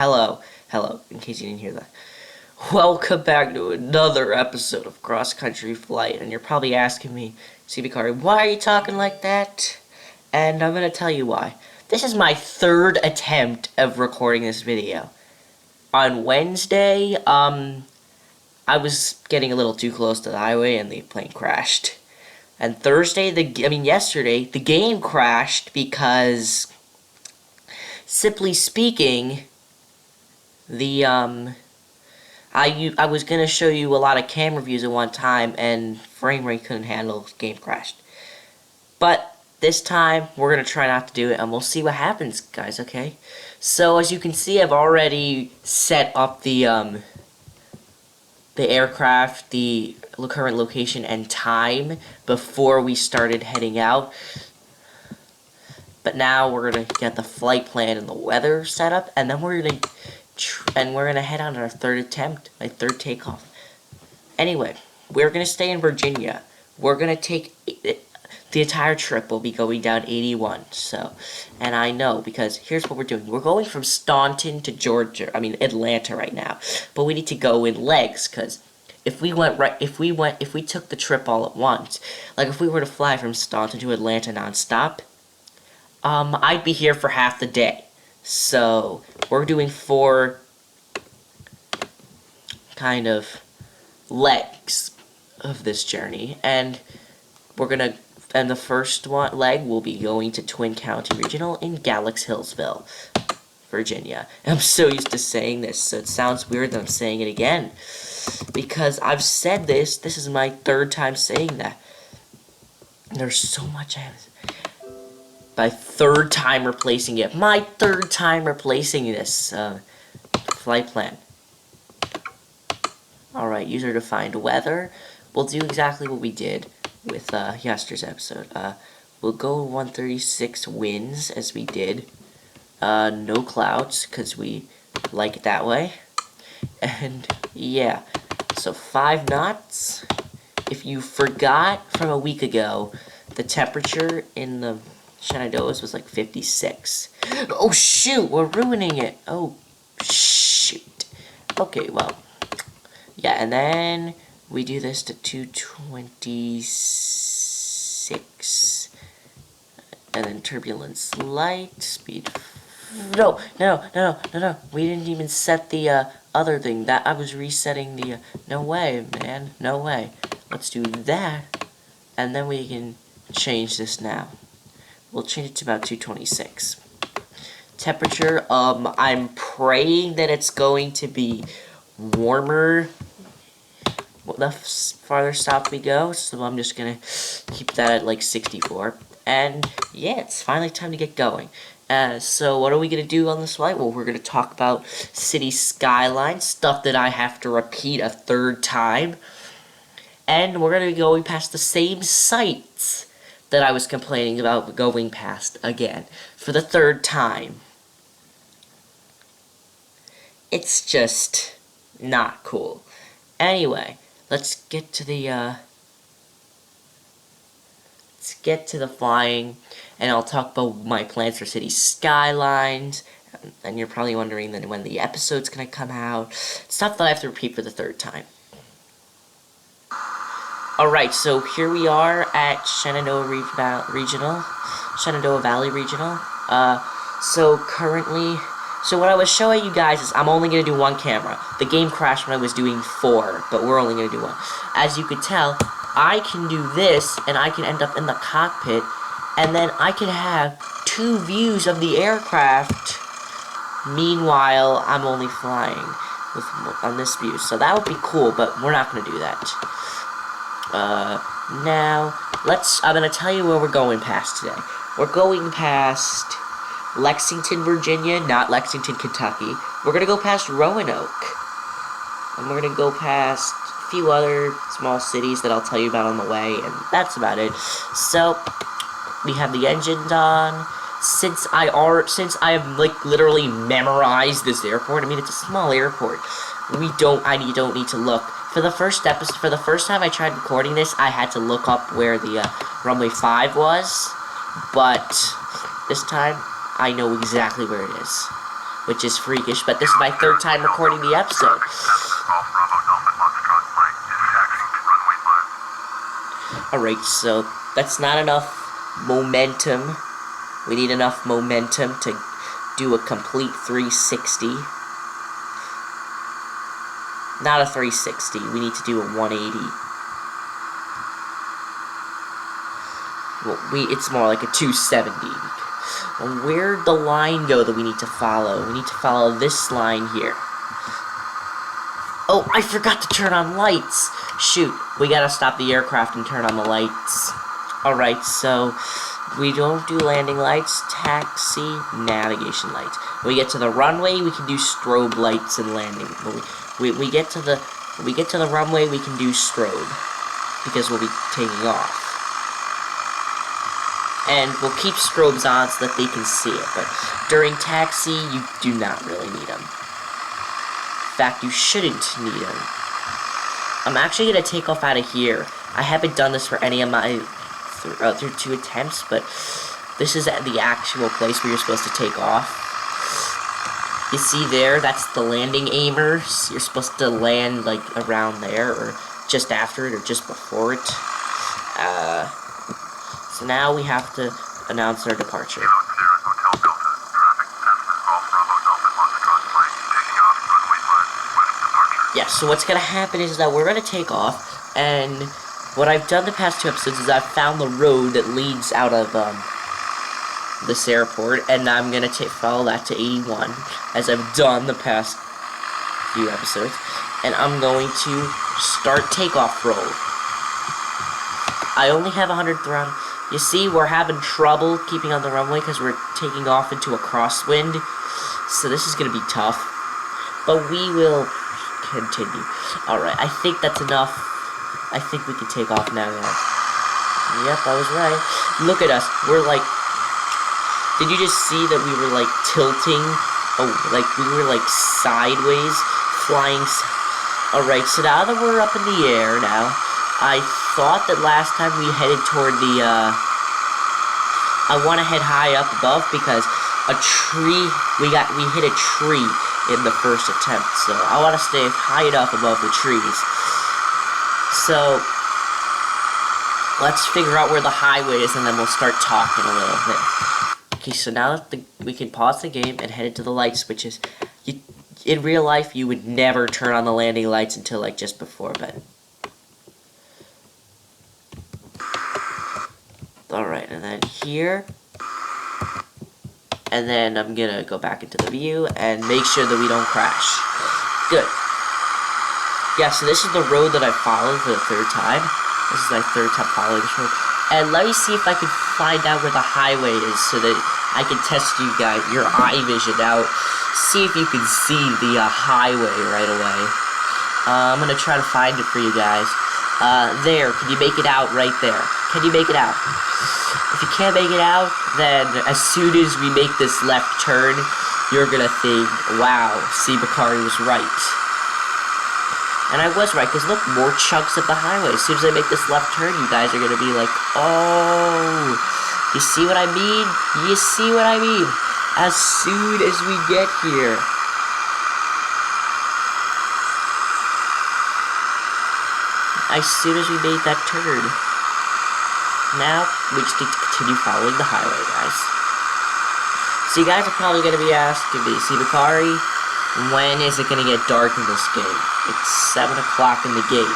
Hello, in case you didn't hear that. Welcome back to another episode of Cross Country Flight, and you're probably asking me, CB why are you talking like that? And I'm gonna tell you why. This is my third attempt of recording this video. On Wednesday, I was getting a little too close to the highway and the plane crashed. And yesterday, the game crashed because, simply speaking, I was gonna show you a lot of camera views at one time, and frame rate couldn't handle, game crashed. But this time, we're gonna try not to do it, and we'll see what happens, guys, okay? So, as you can see, I've already set up the aircraft, the current location and time before we started heading out. But now we're gonna get the flight plan and the weather set up, and then we're gonna head on our third attempt, my third takeoff. Anyway, we're gonna stay in Virginia. We're gonna take the entire trip. Will be going down 81. So, and I know because here's what we're doing. We're going from Staunton to Atlanta right now, but we need to go in legs because if we took the trip all at once, like if we were to fly from Staunton to Atlanta nonstop, I'd be here for half the day. So, we're doing 4 kind of legs of this journey, and the first leg will be going to Twin County Regional in Galax Hillsville, Virginia. And I'm so used to saying this, so it sounds weird that I'm saying it again, because I've said this is my third time saying that. There's so much I have. My third time replacing this flight plan. Alright, user-defined weather. We'll do exactly what we did with yesterday's episode. We'll go 136 winds as we did. No clouds, because we like it that way. And yeah, so 5 knots. If you forgot from a week ago, the temperature in the Shenandoah was like 56. Oh shoot, we're ruining it. Oh shoot. Okay, well, yeah, and then we do this to 226, and then turbulence light, speed. No. We didn't even set the other thing. That I was resetting the. No way, man. No way. Let's do that, and then we can change this now. We'll change it to about 226. Temperature, I'm praying that it's going to be warmer the farther south we go, so I'm just gonna keep that at like 64. And yeah, it's finally time to get going. So what are we gonna do on this flight? Well, we're gonna talk about city skyline, stuff that I have to repeat a third time. And we're gonna be going past the same sites that I was complaining about going past again for the third time. It's just not cool. Anyway, let's get to the flying, and I'll talk about my plans for city skylines. And you're probably wondering then when the episode's gonna come out. Stuff that I have to repeat for the third time. Alright, so here we are at Shenandoah Valley Regional. So what I was showing you guys is I'm only going to do one camera. The game crashed when I was doing 4, but we're only going to do 1. As you could tell, I can do this, and I can end up in the cockpit, and then I can have 2 views of the aircraft. Meanwhile, I'm only flying on this view, so that would be cool, but we're not going to do that. Now, I'm gonna tell you where we're going past today. We're going past Lexington, Virginia, not Lexington, Kentucky. We're gonna go past Roanoke. And we're gonna go past a few other small cities that I'll tell you about on the way, and that's about it. So, we have the engines on. Since I have, like, literally memorized this airport, I mean, it's a small airport. I don't need to look. For the first time I tried recording this, I had to look up where the runway 5 was, but this time I know exactly where it is. which is freakish, but this is my third time recording the episode. Alright, so that's not enough momentum. We need enough momentum to do a complete 360. Not a 360, we need to do a 180. Well, it's more like a 270. Well, where'd the line go that we need to follow? We need to follow this line here. Oh, I forgot to turn on lights! Shoot, we gotta stop the aircraft and turn on the lights. Alright, so we don't do landing lights, taxi, navigation lights. When we get to the runway, we can do strobe lights and landing. When we get to the runway, we can do strobe because we'll be taking off. And we'll keep strobes on so that they can see it, but during taxi, you do not really need them. In fact, you shouldn't need them. I'm actually going to take off out of here. I haven't done this for any of my other 2 attempts, but this is at the actual place where you're supposed to take off. You see there, that's the landing aimers. You're supposed to land, like, around there, or just after it, or just before it. So now we have to announce our departure. Yeah, so what's gonna happen is that we're gonna take off, and what I've done the past 2 episodes is I've found the road that leads out of, this airport, and I'm gonna follow that to 81, as I've done the past few episodes, and I'm going to start takeoff roll. I only have 100 throttle. You see, we're having trouble keeping on the runway because we're taking off into a crosswind, so this is gonna be tough, but we will continue. Alright, I think that's enough. I think we can take off now, guys. Yep, I was right. Look at us. We're like... Did you just see that we were, like, tilting? Oh, like, we were, like, sideways, flying... Alright, so now that we're up in the air now, I thought that last time we headed toward the, I want to head high up above because a tree... We hit a tree in the first attempt, so I want to stay high enough above the trees. So... let's figure out where the highway is, and then we'll start talking a little bit. Okay, so now that we can pause the game and head into the light switches. In real life, you would never turn on the landing lights until, like, just before, but... Alright, and then here... And then I'm gonna go back into the view and make sure that we don't crash. Good. Yeah, so this is the road that I followed for the 3rd time. This is my 3rd time following this road. And let me see if I can find out where the highway is so that I can test you guys, your eye vision out. See if you can see the highway right away. I'm gonna try to find it for you guys. There, can you make it out right there? Can you make it out? If you can't make it out, then as soon as we make this left turn, you're gonna think, wow, C. Bakari was right. And I was right, because look, more chunks of the highway. As soon as I make this left turn, you guys are gonna be like, oh, you see what I mean? You see what I mean? As soon as we get here. As soon as we made that turn. Now, we just need to continue following the highway, guys. So you guys are probably gonna be asking me, C. Bakari, when is it gonna get dark in this game? It's 7 o'clock in the game.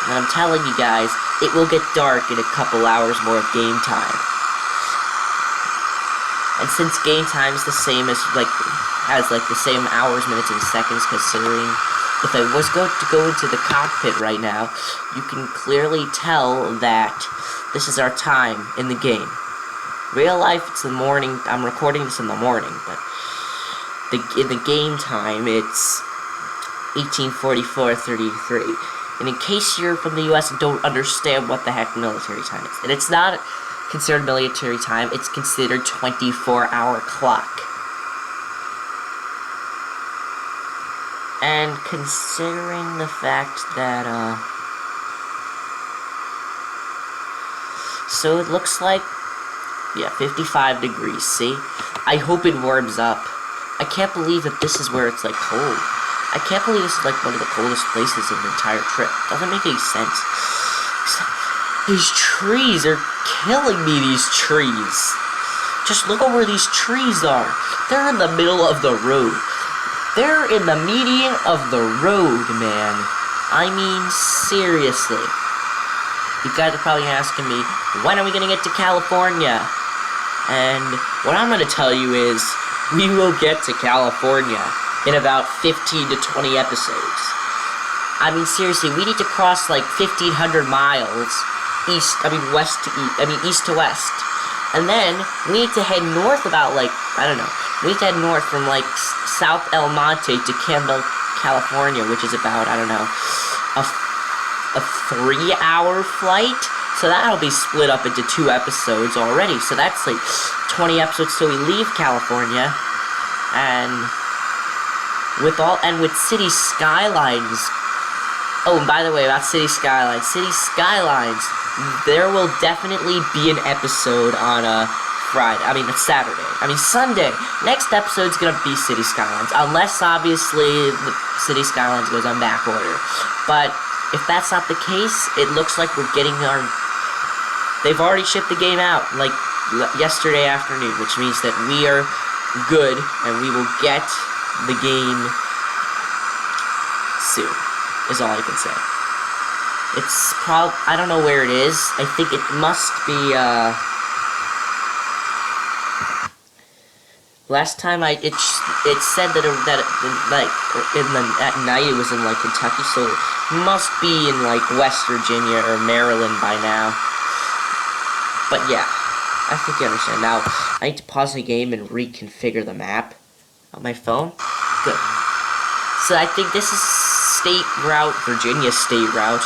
And I'm telling you guys, it will get dark in a couple hours more of game time. And since game time is the same as, has the same hours, minutes, and seconds, considering if I was going to go into the cockpit right now, you can clearly tell that this is our time in the game. Real life, it's the morning. I'm recording this in the morning, but in the game time, it's 18:44:33. And in case you're from the US and don't understand what the heck military time is, and it's not considered military time, it's considered 24-hour clock. And considering the fact that, so it looks like, yeah, 55 degrees, see? I hope it warms up. I can't believe that this is where it's, like, cold. I can't believe this is, like, one of the coldest places in the entire trip. Doesn't make any sense. These trees are killing me, these trees. Just look at where these trees are. They're in the middle of the road. They're in the median of the road, man. I mean, seriously. You guys are probably asking me, when are we gonna get to California? And what I'm gonna tell you is, we will get to California in about 15 to 20 episodes. I mean, seriously, we need to cross like 1,500 miles east to west. And then, we need to head north about, like, I don't know, we need to head north from, like, South El Monte to Campbell, California, which is about, I don't know, a 3-hour flight? So that'll be split up into 2 episodes already. So that's, like, 20 episodes till we leave California. And with City Skylines. Oh, and by the way, about City Skylines. City Skylines, there will definitely be an episode on Sunday. Next episode's gonna be City Skylines, unless obviously the City Skylines goes on back order. But if that's not the case, it looks like we're getting our. They've already shipped the game out like yesterday afternoon, which means that we are good and we will get the game soon. Is all I can say. It's I don't know where it is. I think it must be, last time it said that at night it was in, like, Kentucky, so it must be in, like, West Virginia or Maryland by now. But yeah, I think you understand. Now, I need to pause the game and reconfigure the map on my phone. Good. So I think this is Virginia State Route.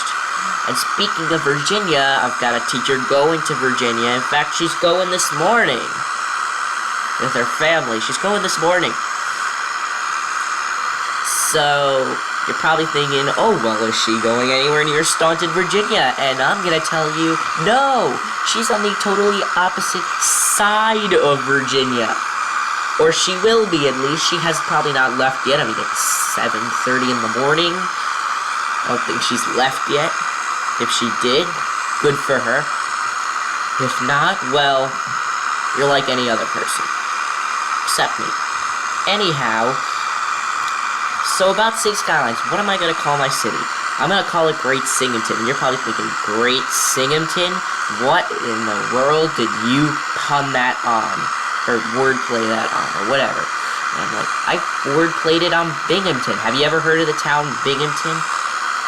And speaking of Virginia, I've got a teacher going to Virginia. In fact, she's going this morning. With her family. She's going this morning. So, you're probably thinking, oh, well, is she going anywhere near Staunton, Virginia? And I'm gonna tell you, no! She's on the totally opposite side of Virginia. Or she will be, at least. She has probably not left yet. I mean, it's 7:30 in the morning. I don't think she's left yet. If she did, good for her. If not, well, you're like any other person. Except me. Anyhow, so about City Skylines, what am I going to call my city? I'm going to call it Great Singleton. And you're probably thinking, Great Singleton? What in the world did you pun that on? Or wordplay that on, or whatever. And I'm like, I wordplayed it on Binghamton. Have you ever heard of the town Binghamton?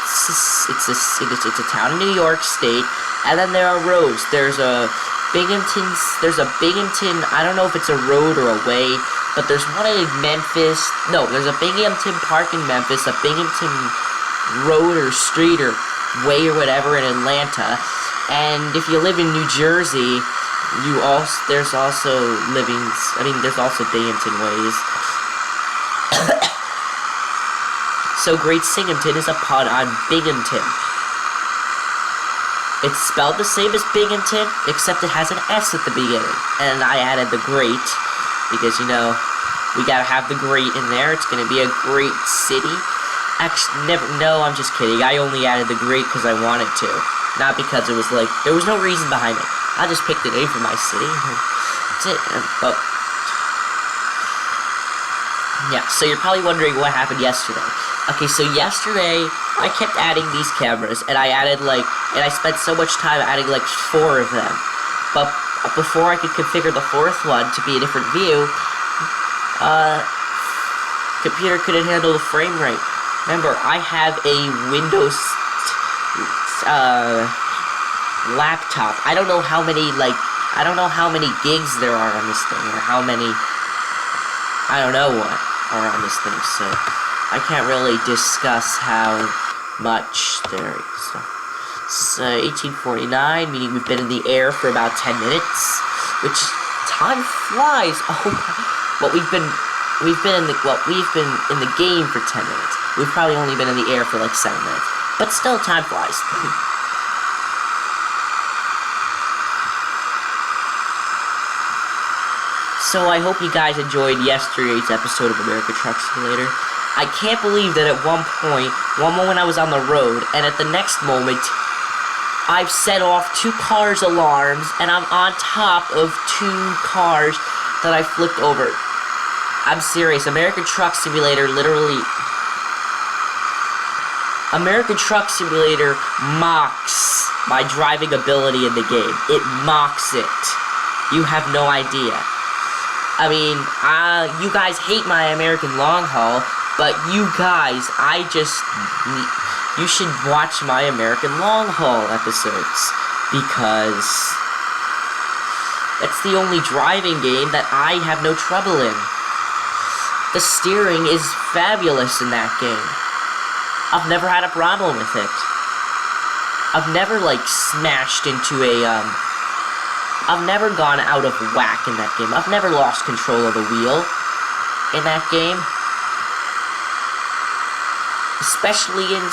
It's a town in New York State, and then there are roads. There's a Binghamton, I don't know if it's a road or a way, but there's one in Memphis. No, there's a Binghamton Park in Memphis, a Binghamton road or street or way or whatever in Atlanta. And if you live in New Jersey, there's also Binghamton ways. So Great Singleton is a pun on Binghamton. It's spelled the same as Binghamton, except it has an S at the beginning. And I added the great, because, you know, we gotta have the great in there. It's gonna be a great city. Actually, no, I'm just kidding. I only added the great because I wanted to. Not because it was like, there was no reason behind it. I just picked a name for my city. That's it. But yeah, so you're probably wondering what happened yesterday. Okay, so yesterday, I kept adding these cameras, and I spent so much time adding, like, 4 of them. But before I could configure the 4th one to be a different view, computer couldn't handle the frame rate. Remember, I have a Windows, laptop. I don't know how many gigs there are on this thing, or how many, I don't know what are on this thing, so I can't really discuss how much there is. So, 1849, meaning we've been in the air for about 10 minutes, which, time flies. Oh my, well, we've been in the game for 10 minutes. We've probably only been in the air for like 7 minutes, but still, time flies. So I hope you guys enjoyed yesterday's episode of American Truck Simulator. I can't believe that at one moment I was on the road, and at the next moment, I've set off 2 cars' alarms, and I'm on top of 2 cars that I flipped over. I'm serious, American Truck Simulator mocks my driving ability in the game. It mocks it. You have no idea. I mean, you guys hate my American long haul, but you guys, you should watch my American long haul episodes, because that's the only driving game that I have no trouble in. The steering is fabulous in that game. I've never had a problem with it. I've never, like, smashed into a, I've never gone out of whack in that game. I've never lost control of the wheel in that game. Especially in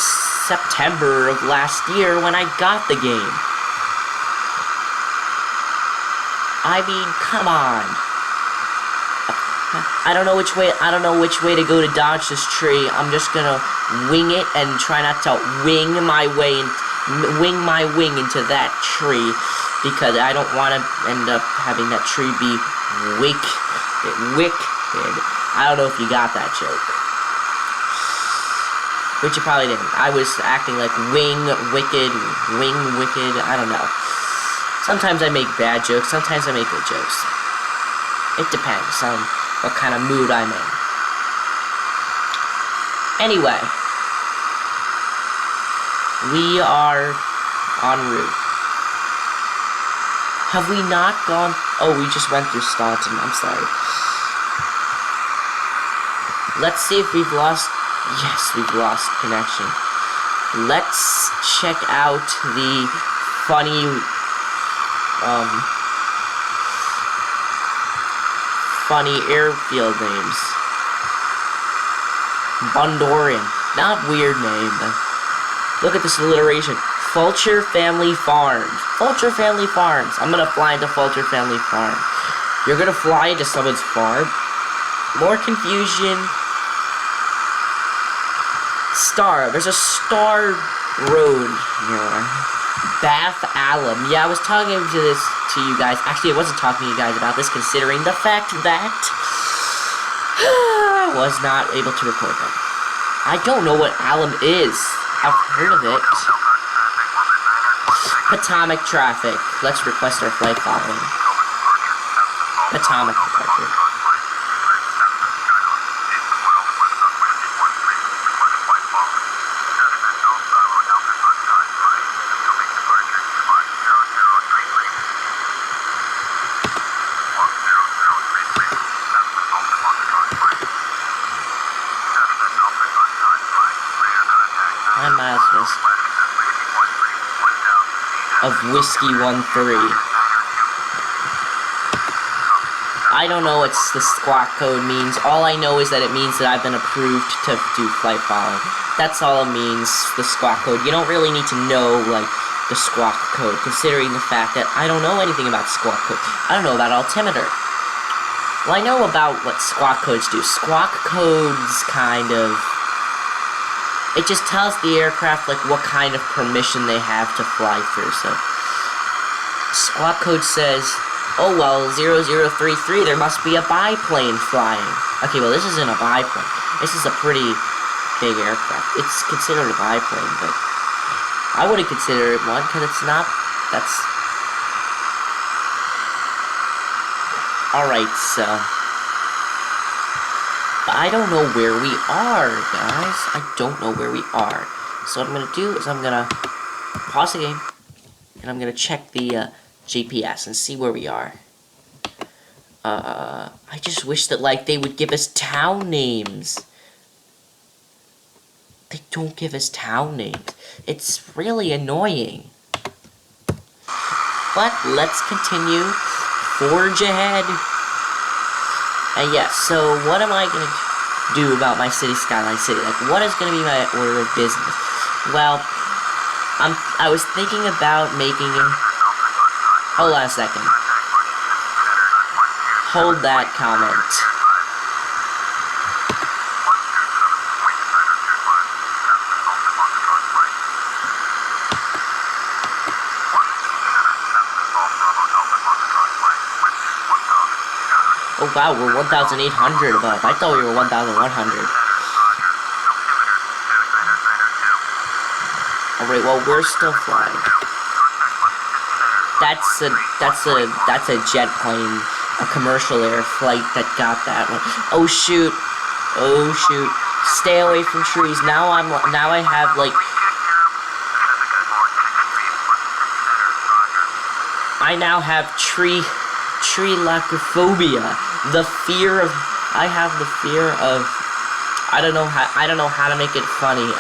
September of last year when I got the game. I mean, come on. I don't know which way to go to dodge this tree. I'm just gonna wing it and try not to wing my wing into that tree, because I don't want to end up having that tree be wicked. I don't know if you got that joke. Which you probably didn't. I was acting like wing wicked, I don't know. Sometimes I make bad jokes, sometimes I make good jokes. It depends on what kind of mood I'm in. Anyway, we are en route. Have we not gone? Oh, we just went through Staunton. I'm sorry. Let's see if we've lost. Yes, we've lost connection. Let's check out the funny, funny airfield names. Bondorian. Not weird name, but look at this alliteration. Fulcher Family Farms. Fulcher Family Farms. I'm gonna fly into Fulcher Family Farm. You're gonna fly into someone's farm? More confusion. Star. There's a Star Road here. Bath Alum. Yeah, I was talking to you guys. Actually, I wasn't talking to you guys about this, considering the fact that I was not able to record them. I don't know what alum is. I've heard of it. Potomac traffic. Let's request our flight following. Potomac departure. Of Whiskey 13. I don't know what the squawk code means. All I know is that it means that I've been approved to do flight following. That's all it means, the squawk code. You don't really need to know, like, the squawk code, considering the fact that I don't know anything about squawk code. I don't know about altimeter. Well, I know about what squawk codes do. Squawk codes kind of... It just tells the aircraft, like, what kind of permission they have to fly through, so... Squawk code says, oh, well, 0033, there must be a biplane flying. Okay, well, this isn't a biplane. This is a pretty big aircraft. It's considered a biplane, but... I wouldn't consider it one, because it's not... That's... Alright, so... But I don't know where we are, guys. I don't know where we are. So what I'm going to do is I'm going to pause the game, and I'm going to check the GPS and see where we are. I just wish that, like, they would give us town names. They don't give us town names. It's really annoying. But let's continue. Forge ahead. And yes, so what am I going to do about my city, Skyline City? Like, what is going to be my order of business? Well, I was thinking about making... Hold on a second. hold that comment. Oh wow, we're 1,800 above. I thought we were 1,100. Alright, well, we're still flying. That's a jet plane, a commercial air flight that got that one. Oh shoot. Oh shoot. Stay away from trees. Now I have like I now have tree-lacophobia. The fear of I have the fear of I don't know how to make it funny.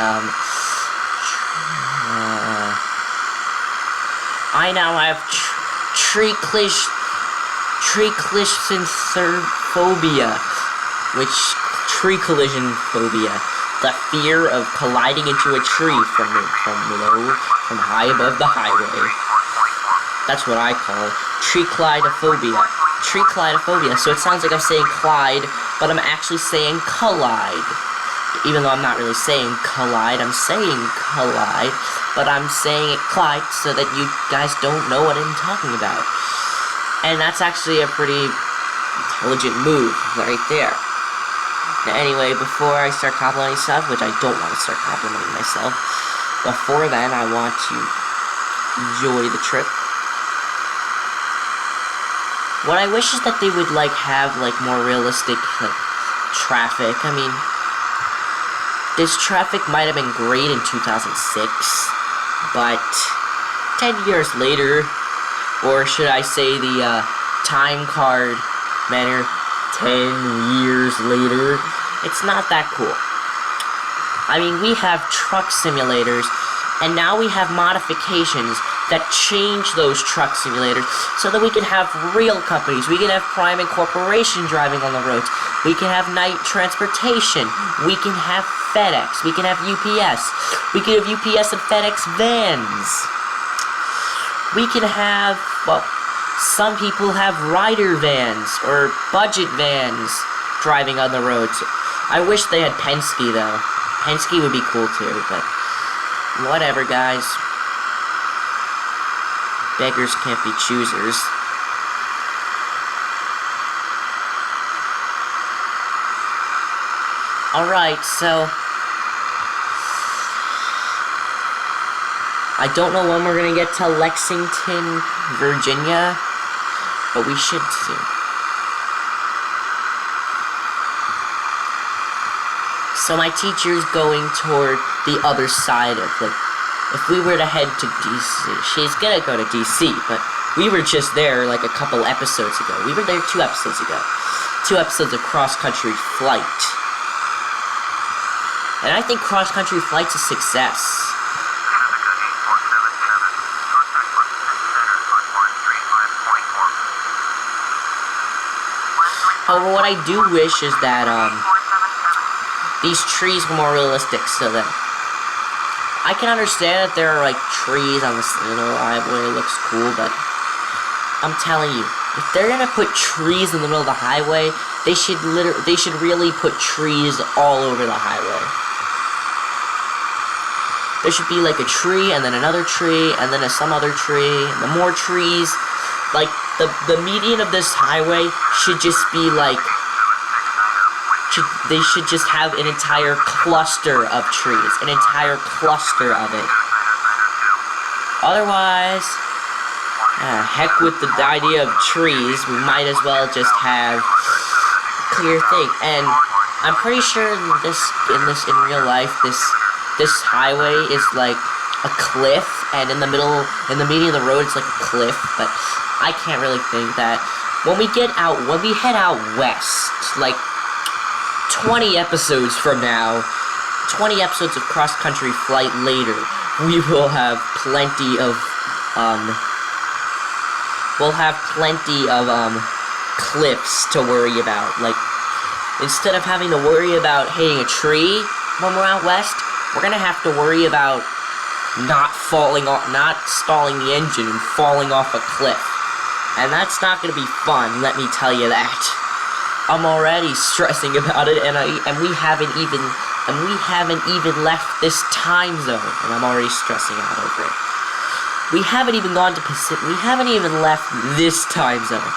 I now have tree-collision-phobia, which tree collision phobia, the fear of colliding into a tree from high above the highway. That's what I call tree-clydophobia. Tree-clydophobia. So it sounds like I'm saying Clyde, but I'm actually saying collide. Even though I'm not really saying collide, I'm saying collide, but I'm saying it Clyde so that you guys don't know what I'm talking about. And that's actually a pretty intelligent move right there. Now anyway, before I start complimenting stuff, which I don't want to start complimenting myself, before then I want to enjoy the trip. What I wish is that they would have more realistic traffic. I mean, this traffic might have been great in 2006, but 10 years later, or should I say the time card manner, 10 years later, it's not that cool. I mean, we have truck simulators, and now we have modifications that change those truck simulators so that we can have real companies. We can have private corporation driving on the roads. We can have night transportation. We can have FedEx. We can have UPS. We can have UPS and FedEx vans. We can have, well, some people have rider vans or budget vans driving on the roads. I wish they had Penske though. Penske would be cool too, but whatever, guys. Beggars can't be choosers. Alright, so I don't know when we're gonna get to Lexington, Virginia, but we should soon. So my teacher's going toward the other side of if we were to head to DC, she's gonna go to DC, but we were just there a couple episodes ago. We were there 2 episodes ago. 2 episodes of cross-country flight. And I think cross-country flight's a success. However, what I do wish is that, these trees were more realistic, so that I can understand that there are trees on the highway. It looks cool, but I'm telling you, if they're gonna put trees in the middle of the highway, they should really put trees all over the highway. There should be a tree, and then another tree, and then some other tree, and then more trees. The median of this highway should just be they should just have an entire cluster of trees. An entire cluster of it. Otherwise, heck with the idea of trees. We might as well just have a clear thing. And I'm pretty sure in real life, this highway is a cliff, and in the median of the road, it's a cliff. But I can't really think that. When we head out west, 20 episodes from now, 20 episodes of cross-country flight later, we will have plenty of, cliffs to worry about. Instead of having to worry about hitting a tree when we're out west, we're gonna have to worry about not stalling the engine and falling off a cliff. And that's not gonna be fun, let me tell you that. I'm already stressing about it, and we haven't even left this time zone, and I'm already stressing out over it. We haven't even gone to Pacific. We haven't even left this time zone.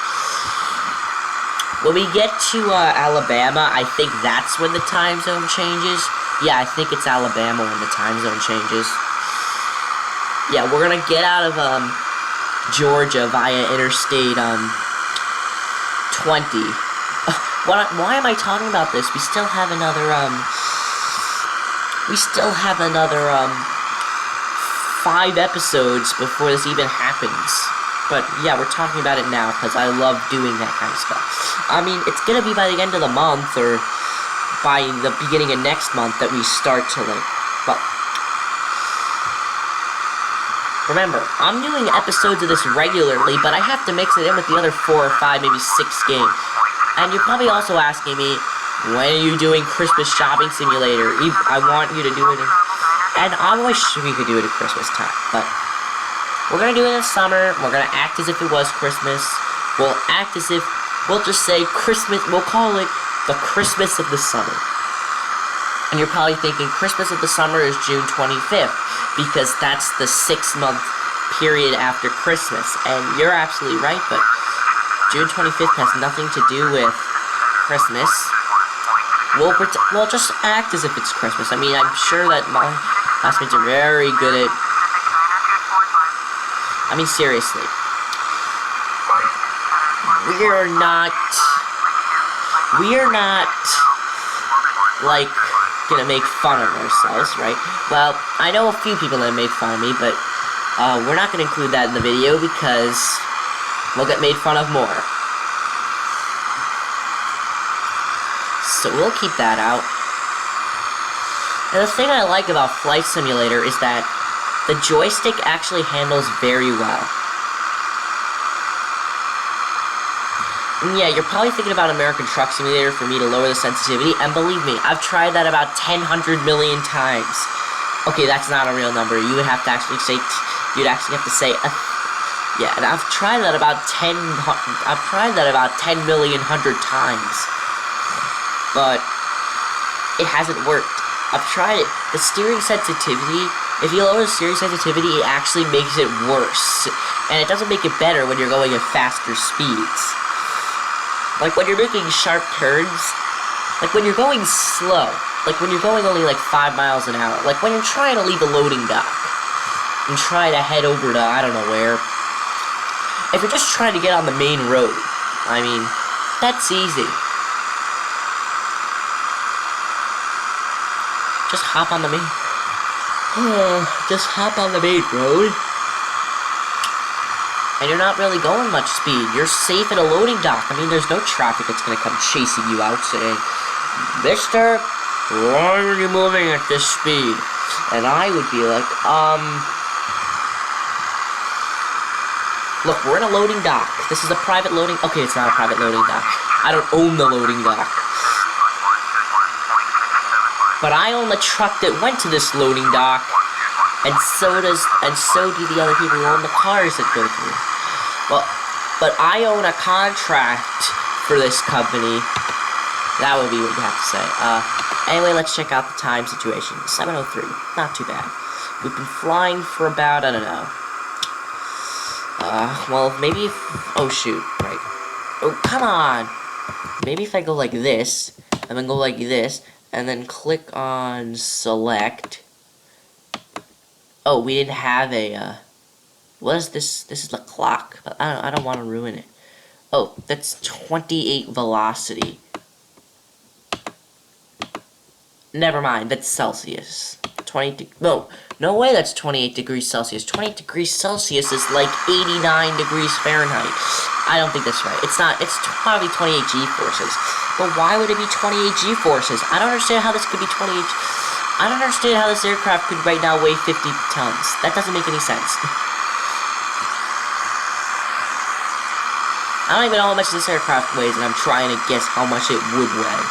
When we get to Alabama, I think that's when the time zone changes. Yeah, I think it's Alabama when the time zone changes. Yeah, we're gonna get out of Georgia via Interstate 20. Why am I talking about this? We still have another 5 episodes before this even happens. But yeah, we're talking about it now because I love doing that kind of stuff. I mean, it's gonna be by the end of the month or by the beginning of next month that we start to well, remember, I'm doing episodes of this regularly, but I have to mix it in with the other 4 or 5, maybe 6 games. And you're probably also asking me, when are you doing Christmas Shopping Simulator? I want you to do it, and I wish we could do it at Christmas time, but we're gonna do it in the summer. We're gonna act as if it was Christmas. We'll act as if, we'll just say Christmas, we'll call it the Christmas of the summer. And you're probably thinking Christmas of the summer is June 25th, because that's the 6-month period after Christmas, and you're absolutely right, but June 25th has nothing to do with Christmas. We'll just act as if it's Christmas. I mean, I'm sure that my classmates are very good at... I mean, seriously. We're not, like, gonna make fun of ourselves, right? Well, I know a few people that make fun of me, but we're not gonna include that in the video because we'll get made fun of more. So we'll keep that out. And the thing I like about Flight Simulator is that the joystick actually handles very well. And yeah, you're probably thinking about American Truck Simulator for me to lower the sensitivity, and believe me, I've tried that about 10,000 million times. Okay, that's not a real number. You would have to actually say, yeah, and I've tried that about 10 million times. But it hasn't worked. I've tried it. The steering sensitivity, if you lower the steering sensitivity, it actually makes it worse. And it doesn't make it better when you're going at faster speeds. Like when you're making sharp turns, like when you're going slow, like when you're going only like 5 miles an hour, like when you're trying to leave a loading dock and try to head over to I don't know where. If you're just trying to get on the main road, I mean, that's easy. Just hop on the main... just hop on the main road. And you're not really going much speed. You're safe at a loading dock. I mean, there's no traffic that's gonna come chasing you out saying, "Mister, why are you moving at this speed?" And I would be like, look, we're in a loading dock. This is a private loading... Okay, it's not a private loading dock. I don't own the loading dock. But I own the truck that went to this loading dock, and so do the other people who own the cars that go through. Well, but I own a contract for this company. That would be what you have to say. Anyway, let's check out the time situation. 7:03. Not too bad. We've been flying for about, I don't know. Well, maybe if... Oh, shoot. Right. Oh, come on! Maybe if I go like this, and then go like this, and then click on select. Oh, we didn't have a, what is this? This is the clock, but I don't want to ruin it. Oh, that's 28 velocity. Never mind, that's Celsius. No way that's 28 degrees Celsius. 28 degrees Celsius is like 89 degrees Fahrenheit. I don't think that's right. It's not, it's probably 28 G-forces. But why would it be 28 G-forces? I don't understand how this could be 28... I don't understand how this aircraft could right now weigh 50 tons. That doesn't make any sense. I don't even know how much this aircraft weighs, and I'm trying to guess how much it would weigh.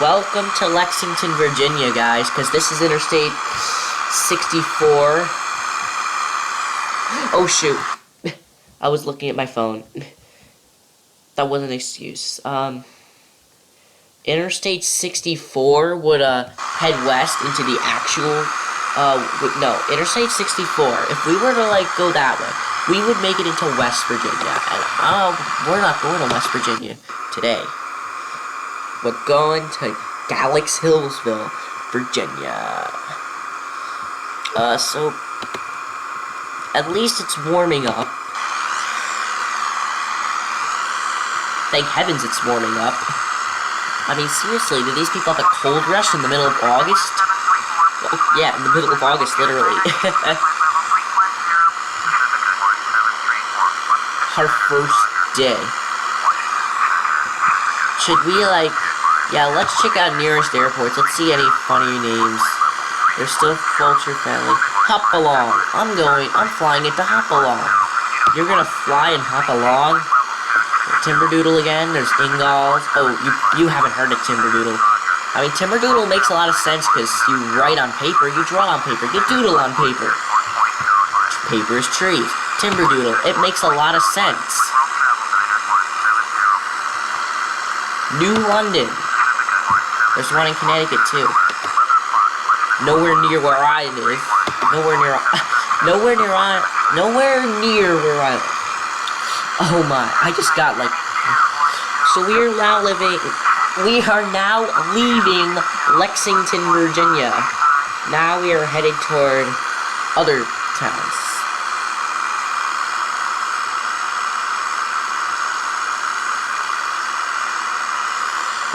Welcome to Lexington, Virginia, guys, because this is Interstate 64. Oh shoot. I was looking at my phone. That wasn't an excuse. Interstate 64 would head west into the actual no, Interstate 64. If we were to like go that way, we would make it into West Virginia. And we're not going to West Virginia today. We're going to Galax Hillsville, Virginia. So at least it's warming up. Thank heavens it's warming up. I mean, seriously, do these people have a cold rush in the middle of August? Well, yeah, in the middle of August, literally. Our first day. Should we, like... Yeah, let's check out nearest airports. Let's see any funny names. They're still vulture friendly. Hopalong. I'm flying into Hopalong. You're gonna fly and hop along? Timberdoodle again, there's Ingalls. Oh, you haven't heard of Timberdoodle. I mean, Timberdoodle makes a lot of sense because you write on paper, you draw on paper, you doodle on paper. Paper is trees. Timberdoodle, it makes a lot of sense. New London. There's one in Connecticut too. Nowhere near where I live. Nowhere near where I live. Oh my, I just got like... So we are now leaving Lexington, Virginia. Now we are headed toward other towns.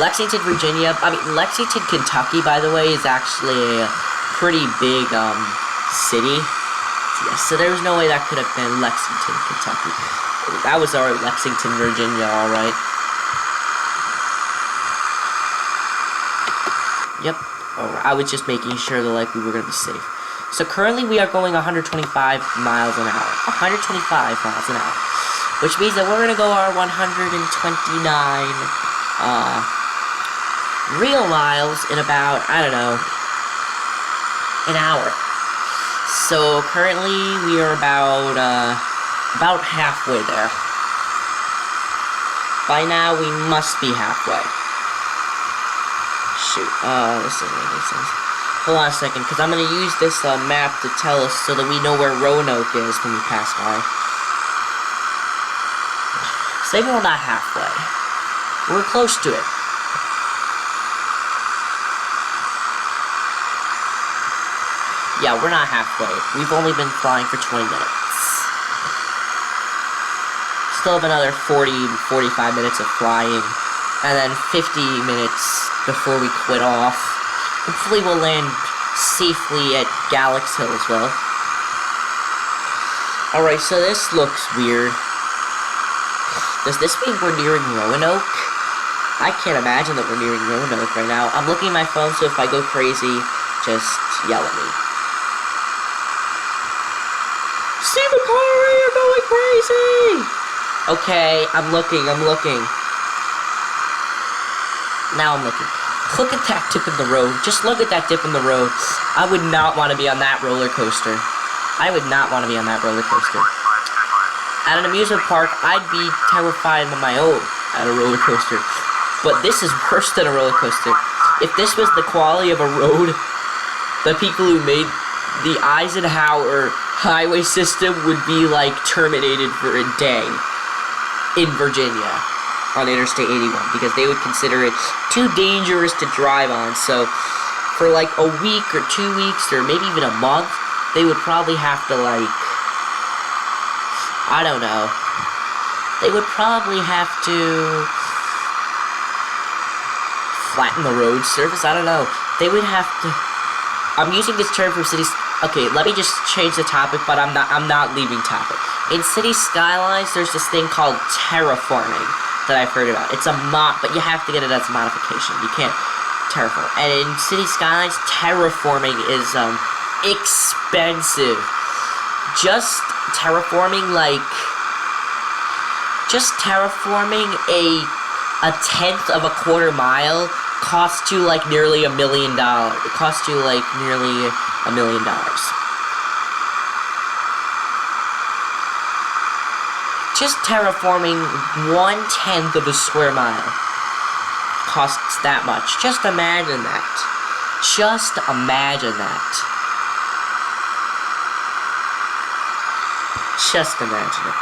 Lexington, Virginia, Lexington, Kentucky, by the way, is actually a pretty big, city. Yeah, so there was no way that could have been Lexington, Kentucky. That was alright, Lexington, Virginia, alright. Yep. Oh, I was just making sure that, like, we were gonna be safe. So currently we are going 125 miles an hour. 125 miles an hour. Which means that we're gonna go our 129, real miles in about, I don't know, an hour. So currently we are about halfway there. By now we must be halfway. Shoot, this doesn't make sense. Hold on a second, because I'm going to use this map to tell us so that we know where Roanoke is when we pass by. So maybe we're not halfway. We're close to it. Yeah, we're not halfway. We've only been flying for 20 minutes. Still have another 40, 45 minutes of flying. And then 50 minutes before we quit off. Hopefully we'll land safely at Galax Hillsville. Alright, so this looks weird. Does this mean we're nearing Roanoke? I can't imagine that we're nearing Roanoke right now. I'm looking at my phone, so if I go crazy, just yell at me. Stephen Corey, you're going crazy! Okay, I'm looking. Now I'm looking. Look at that dip in the road. Just look at that dip in the road. I would not want to be on that roller coaster. I would not want to be on that roller coaster. At an amusement park, I'd be terrified on my own at a roller coaster. But this is worse than a roller coaster. If this was the quality of a road, the people who made the Eisenhower highway system would be like terminated for a day in Virginia on Interstate 81 because they would consider it too dangerous to drive on. So for like a week or 2 weeks or maybe even a month, they would probably have to, like, I don't know, they would probably have to flatten the road surface. I don't know. They would have to. I'm using this term from cities. Okay, let me just change the topic, but I'm not leaving topic. In city skylines, there's this thing called terraforming that I've heard about. It's a but you have to get it as a modification. You can't terraform. And in city skylines, terraforming is expensive. Just terraforming a tenth of a quarter mile costs you like nearly $1 million. It costs you like nearly $1 million. just terraforming 1/10 of a square mile costs that much. Just imagine that. Just imagine that. Just imagine it.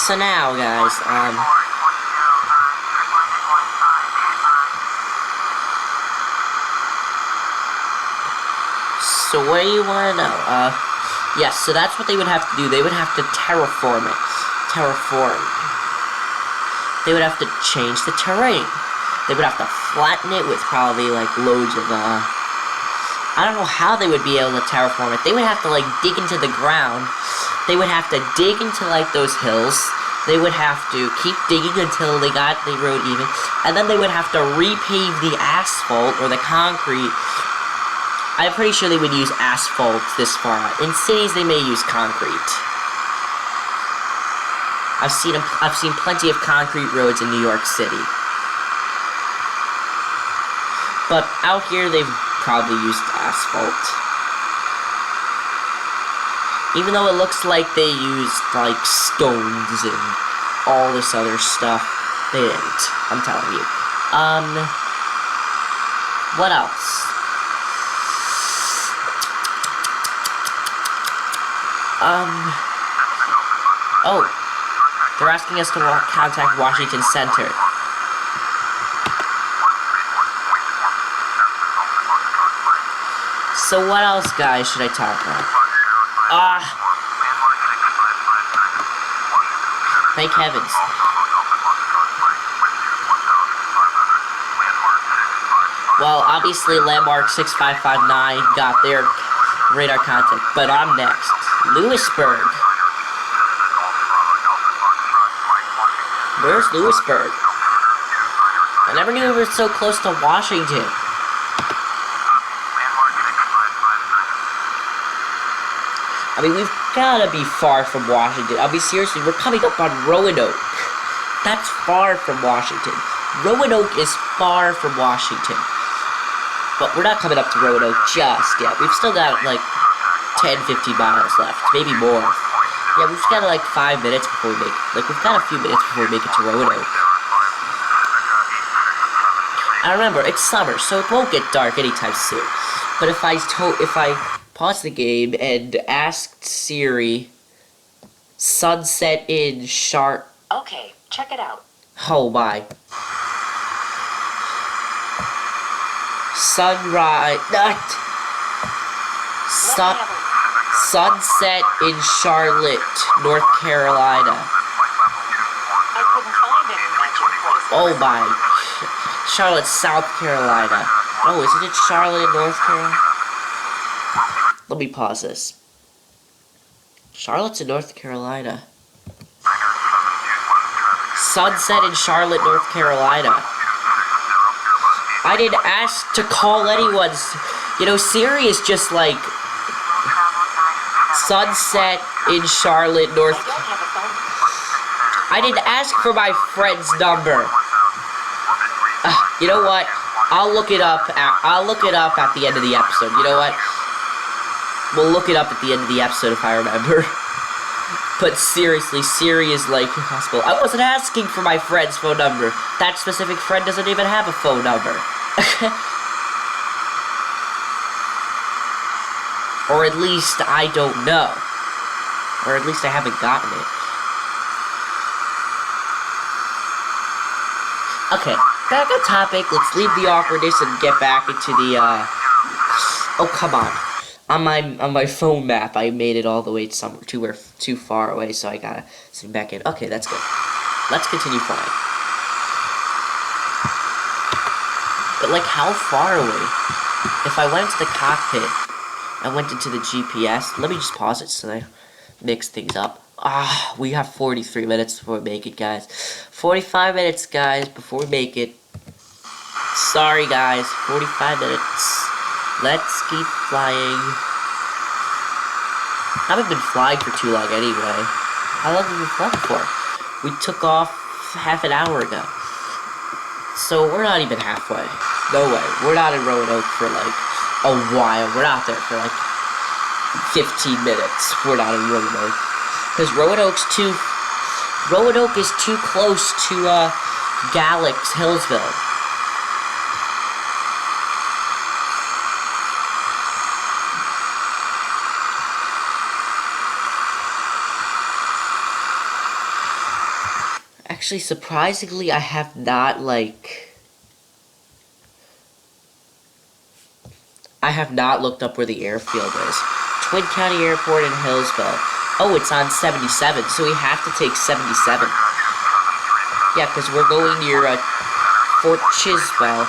So now, guys, so what do you want to know? Yes, so that's what they would have to do. They would have to terraform it. They would have to change the terrain. They would have to flatten it with probably, like, loads of, I don't know how they would be able to terraform it. They would have to, like, dig into the ground. They would have to dig into, like, those hills. They would have to keep digging until they got the road even. And then they would have to repave the asphalt or the concrete. I'm pretty sure they would use asphalt this far out. In cities, they may use concrete. I've seen plenty of concrete roads in New York City. But out here, they've probably used asphalt. Even though it looks like they used, like, stones and all this other stuff, they didn't. I'm telling you. What else? Oh, they're asking us to contact Washington Center. So what else, guys, should I talk about? Thank heavens. Well, obviously, Landmark 6559 got their radar contact, but I'm next. Lewisburg. Where's Lewisburg? I never knew we were so close to Washington. I mean, we've gotta be far from Washington. I mean, seriously, we're coming up on Roanoke. That's far from Washington. Roanoke is far from Washington. But we're not coming up to Roanoke just yet. We've still got, like, 10, 15 miles left. Maybe more. Yeah, we've got, like, 5 minutes before we make it. Like, we've got a few minutes before we make it to Roanoke. And remember, it's summer, so it won't get dark anytime soon. But if I pause the game and asked Siri, sunset in Okay, check it out. Oh my. Sunrise, sunset in Charlotte, North Carolina. I couldn't find any matching places. Oh my. Charlotte, South Carolina. Oh, isn't it Charlotte in North Carolina? Let me pause this. Charlotte's in North Carolina. Sunset in Charlotte, North Carolina. I didn't ask to call anyone. You know, Siri is just like sunset in Charlotte, North. I didn't ask for my friend's number. You know what? I'll look it up. I'll look it up at the end of the episode. You know what? We'll look it up at the end of the episode if I remember. But seriously, Siri is like impossible. I wasn't asking for my friend's phone number. That specific friend doesn't even have a phone number. Or at least I don't know. Or at least I haven't gotten it. Okay, back on topic. Let's leave the awkwardness and get back into the, oh, come on. On my phone map, I made it all the way somewhere too far away, so I gotta zoom back in. Okay, that's good. Let's continue flying. But, like, how far away? If I went into the cockpit, I went into the GPS. Let me just pause it so I mix things up. We have 43 minutes before we make it, guys. 45 minutes, guys, before we make it. Sorry, guys. 45 minutes. Let's keep flying. I haven't been flying for too long anyway. How long have we been flying for? We took off half an hour ago. So we're not even halfway. No way. We're not in Roanoke for like a while. We're not there for like 15 minutes. We're not in Roanoke. Because Roanoke is too close to Galax, Hillsville. Actually, surprisingly, I have not, I have not looked up where the airfield is. Twin County Airport in Hillsville. Oh, it's on 77, so we have to take 77. Yeah, because we're going near Fort Chiswell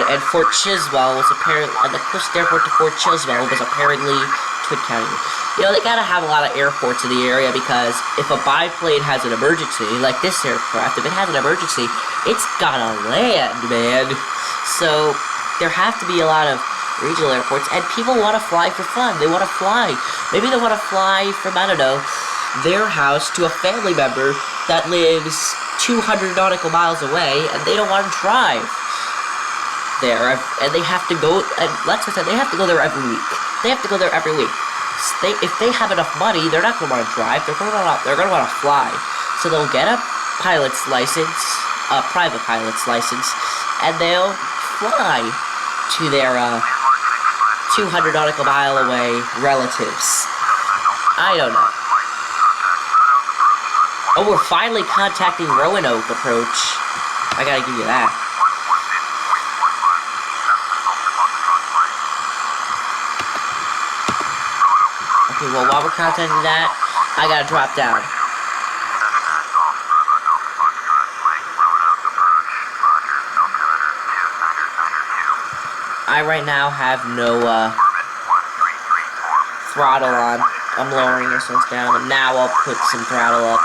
and Fort Chiswell was apparently, the closest airport to Fort Chiswell was apparently Twin County. You know, they gotta have a lot of airports in the area because if a biplane has an emergency, like this aircraft, if it has an emergency, it's gotta land, man. So, there have to be a lot of regional airports, and people want to fly for fun. They want to fly. Maybe they want to fly from, I don't know, their house to a family member that lives 200 nautical miles away, and they don't want to drive there, and they have to go, and let's say they have to go there every week. They have to go there every week. If they have enough money, they're not going to want to drive, they're going to want to fly. So they'll get a pilot's license, a private pilot's license, and they'll fly to their 200 nautical mile away relatives. I don't know. Oh, we're finally contacting Roanoke approach. I gotta give you that. Okay, well, while we're contacting that, I gotta drop down. I right now have no throttle on. I'm lowering this one's down, and now I'll put some throttle up.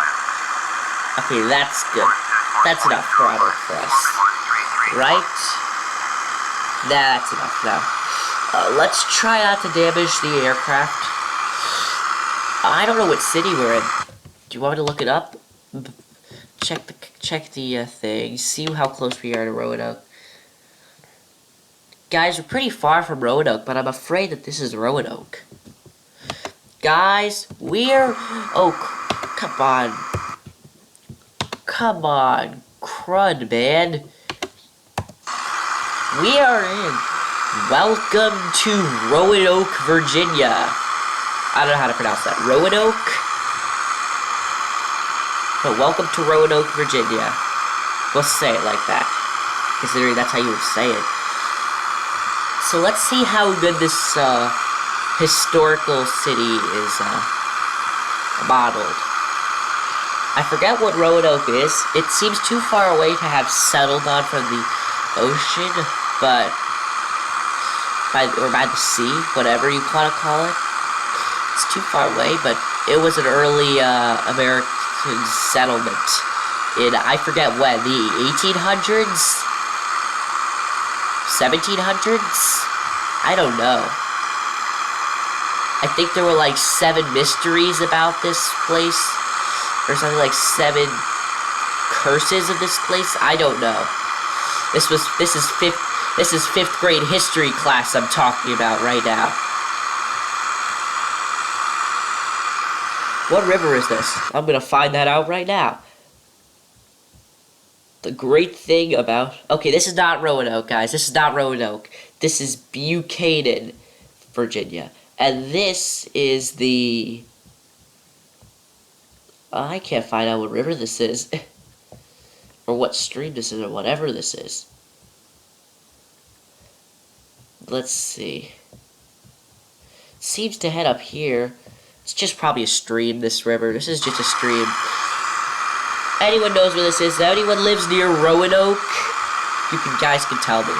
Okay, that's good. That's enough throttle for us. Right? That's enough now. Let's try not to damage the aircraft. I don't know what city we're in. Do you want me to look it up? Check the thing. See how close we are to Roanoke. Guys, we're pretty far from Roanoke, but I'm afraid that this is Roanoke. Guys, we're... Oh, come on. Come on. Crud, man. We are in. Welcome to Roanoke, Virginia. I don't know how to pronounce that. Roanoke? No, welcome to Roanoke, Virginia. We'll say it like that, considering that's how you would say it. So let's see how good this historical city is modeled. I forget what Roanoke is. It seems too far away to have settled on from the ocean, but by the sea, whatever you want to call it. It's too far away, but it was an early American settlement in, I forget when, the 1800s? 1700s? I don't know. I think there were like 7 mysteries about this place, or something like 7 curses of this place. I don't know. This is fifth grade history class I'm talking about right now. What river is this? I'm gonna find that out right now. The great thing about... Okay, this is not Roanoke, guys. This is not Roanoke. This is Buchanan, Virginia. And this is the... I can't find out what river this is. Or what stream this is, or whatever this is. Let's see. It seems to head up here. It's just probably a stream, this river. This is just a stream. Anyone knows where this is? Anyone lives near Roanoke? You guys can tell me.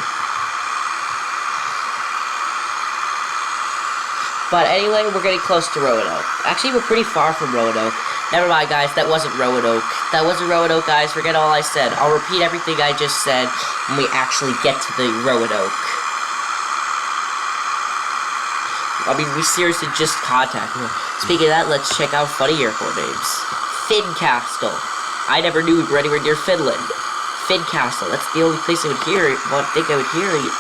But anyway, we're getting close to Roanoke. Actually, we're pretty far from Roanoke. Never mind, guys. That wasn't Roanoke. That wasn't Roanoke, guys. Forget all I said. I'll repeat everything I just said when we actually get to the Roanoke. I mean, we seriously just contacted her. Speaking of that, let's check out funny airport names. Fincastle. I never knew we were anywhere near Finland. Fincastle. That's the only place I would hear it. I think I would hear it.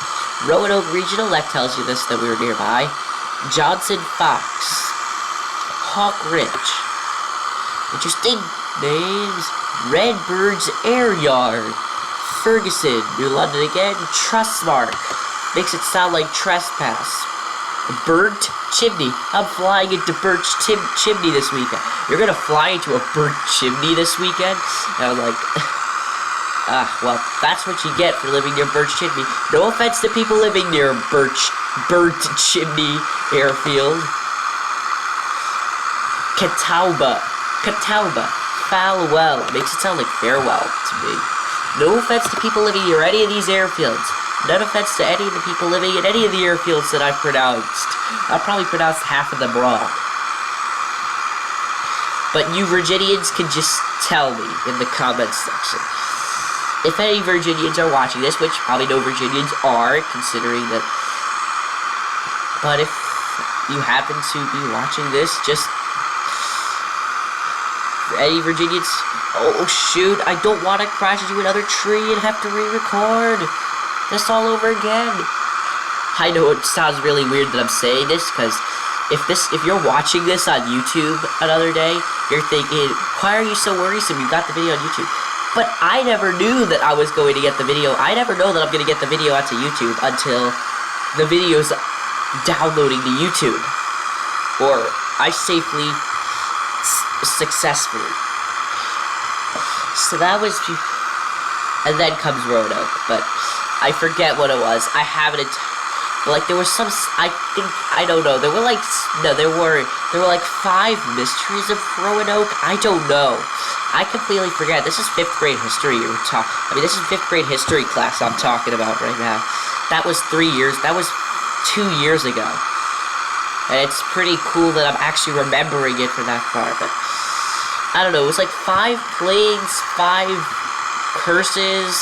Roanoke Regional, that tells you this, that we were nearby. Johnson Fox. Hawk Ridge. Interesting names. Redbird's Air Yard. Ferguson, New London again. Trustmark. Makes it sound like trespass. Burnt Chimney. I'm flying into Burnt Chimney this weekend. You're gonna fly into a burnt chimney this weekend? And I'm like, well, that's what you get for living near Burnt Chimney. No offense to people living near Burnt Chimney Airfield. Catawba. Farewell. Makes it sound like farewell to me. No offense to people living near any of these airfields. No offense to any of the people living in any of the airfields that I've pronounced. I've probably pronounced half of them wrong. But you Virginians can just tell me in the comments section. If any Virginians are watching this, which probably no Virginians are, considering that. But if you happen to be watching this, just any Virginians, oh shoot, I don't want to crash into another tree and have to re-record this all over again. I know it sounds really weird that I'm saying this, because if you're watching this on YouTube another day, you're thinking, why are you so worrisome? You got the video on YouTube. But I never knew that I was going to get the video. I never know that I'm going to get the video onto YouTube until the video's downloading to YouTube. Or I safely, successfully. So that was, and then comes Roanoke, but I forget what it was. I have it. Like there was some. I don't know. There were like there were like 5 mysteries of Roanoke. I don't know. I completely forget. This is 5th grade history. This is 5th grade history class I'm talking about right now. That was 3 years. That was 2 years ago. And it's pretty cool that I'm actually remembering it for that far. But I don't know. It was like 5 plagues, 5 curses.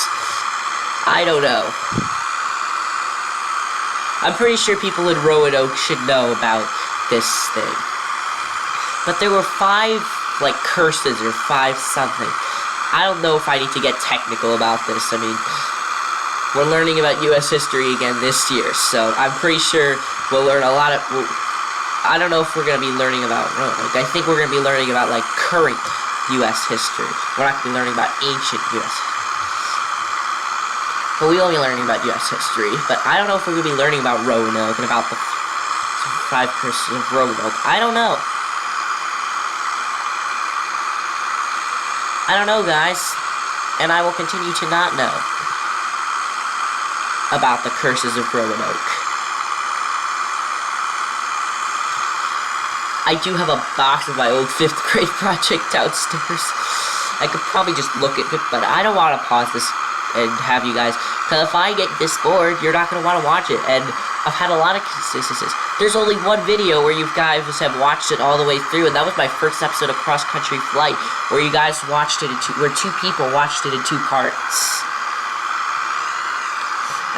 I don't know. I'm pretty sure people in Roanoke should know about this thing. But there were 5, like, curses or 5 something. I don't know if I need to get technical about this. I mean, we're learning about U.S. history again this year, so I'm pretty sure we'll learn a lot of... I don't know if we're going to be learning about Roanoke. I think we're going to be learning about, like, current U.S. history. We're not going to be learning about ancient U.S. history. But we will be learning about U.S. history. But I don't know if we're going to be learning about Roanoke and about the 5 curses of Roanoke. I don't know. I don't know, guys. And I will continue to not know about the curses of Roanoke. I do have a box of my old 5th grade project downstairs. I could probably just look at it, but I don't want to pause this and have you guys, because if I get this bored, you're not going to want to watch it, and I've had a lot of consistencies. There's only one video where you guys have watched it all the way through, and that was my first episode of Cross Country Flight, where you guys watched it in where 2 people watched it in 2 parts.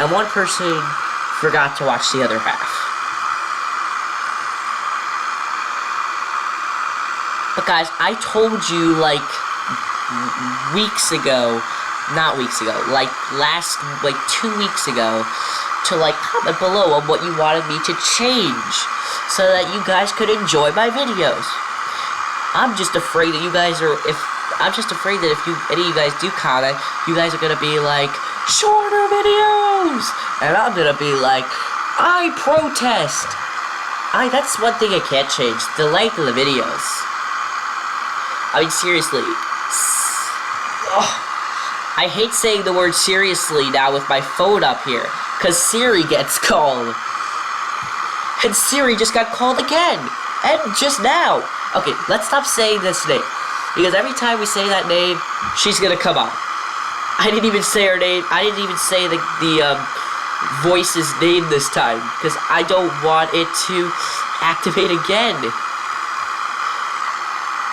And 1 person forgot to watch the other half. But guys, I told you, like, weeks ago, not weeks ago, like 2 weeks ago, to like comment below on what you wanted me to change, so that you guys could enjoy my videos. I'm just afraid that you guys are, if any of you guys do comment, you guys are gonna be like, shorter videos! And I'm gonna be like, I protest! That's one thing I can't change, the length of the videos. I mean, seriously. I hate saying the word seriously now with my phone up here, because Siri gets called. And Siri just got called again. And just now. Okay, let's stop saying this name. Because every time we say that name, she's gonna come up. I didn't even say her name. I didn't even say the voice's name this time, because I don't want it to activate again.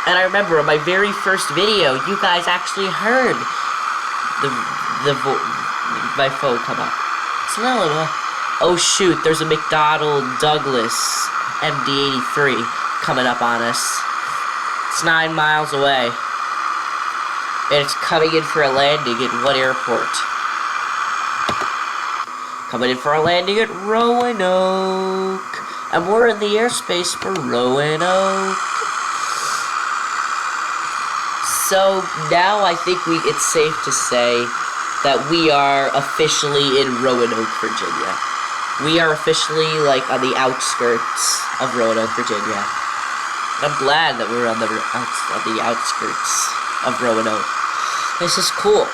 And I remember on my very first video, you guys actually heard my phone come up. Oh shoot, there's a McDonnell Douglas MD-83 coming up on us. It's 9 miles away. And it's coming in for a landing in what airport? Coming in for a landing at Roanoke. And we're in the airspace for Roanoke. So now I think it's safe to say that we are officially in Roanoke, Virginia. We are officially like on the outskirts of Roanoke, Virginia. I'm glad that we're on the outskirts of Roanoke. This is cool.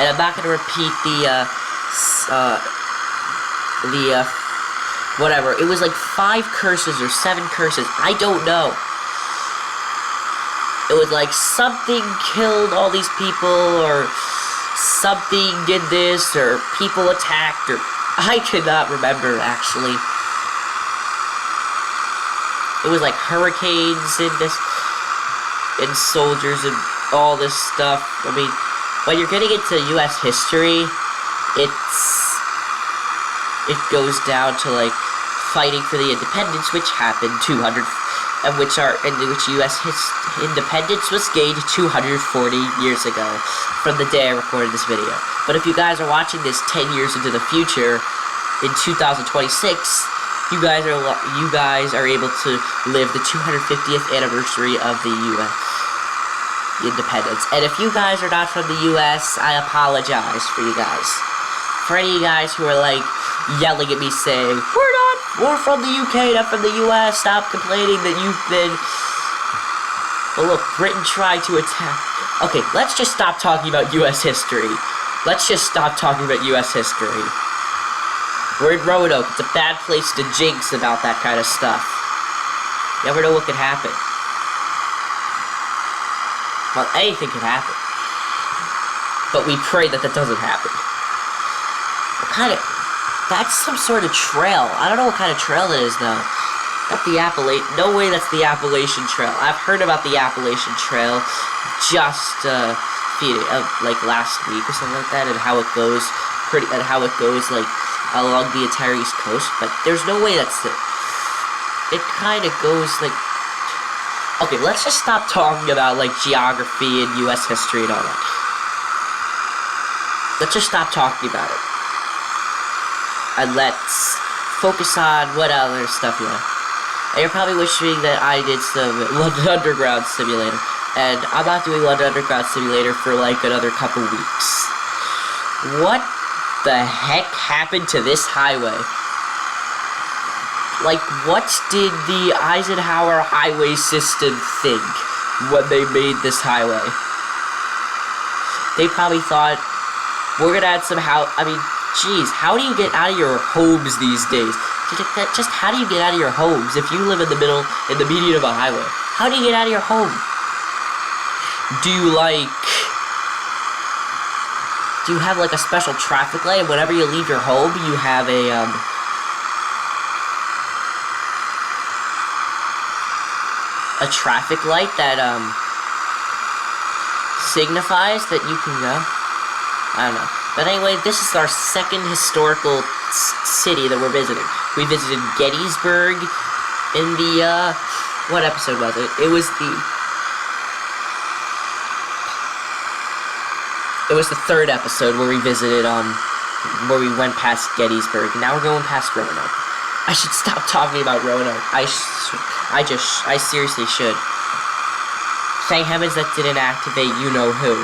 And I'm not gonna repeat whatever. It was like 5 curses or 7 curses. I don't know. It was like something killed all these people, or something did this, or people attacked, or I cannot remember actually. It was like hurricanes and soldiers and all this stuff. I mean, when you're getting into U.S. history, it goes down to like fighting for the independence, which happened in which U.S. independence was gained 240 years ago from the day I recorded this video. But if you guys are watching this 10 years into the future, in 2026, you guys are able to live the 250th anniversary of the U.S. independence. And if you guys are not from the U.S., I apologize for you guys. For any of you guys who are like yelling at me saying, we're from the UK, not from the US, stop complaining that you've been... Well, look, Britain tried to attack... Okay, let's just stop talking about US history. Let's just stop talking about US history. We're in Roanoke. It's a bad place to jinx about that kind of stuff. You never know what could happen. Well, anything could happen. But we pray that that doesn't happen. What kind of... That's some sort of trail. I don't know what kind of trail it is, though. Not the Appalachian... No way that's the Appalachian Trail. I've heard about the Appalachian Trail just, like, last week or something like that, and how it goes like, along the entire East Coast, but there's no way that's it. It kind of goes, like... Okay, let's just stop talking about, like, geography and U.S. history and all that. Let's just stop talking about it. And let's focus on what other stuff you want. And you're probably wishing that I did some London Underground Simulator. And I'm not doing London Underground Simulator for like another couple weeks. What the heck happened to this highway? Like, what did the Eisenhower highway system think when they made this highway? They probably thought, we're gonna add some Jeez, how do you get out of your homes these days? Just how do you get out of your homes if you live in the median of a highway? How do you get out of your home? Do you have like a special traffic light, and whenever you leave your home, you have a traffic light that signifies that you can go? I don't know. But anyway, this is our second historical city that we're visiting. We visited Gettysburg in the, what episode was it? It was the 3rd episode where we visited, where we went past Gettysburg. Now we're going past Roanoke. I should stop talking about Roanoke. I seriously should. Thank heavens that didn't activate you-know-who.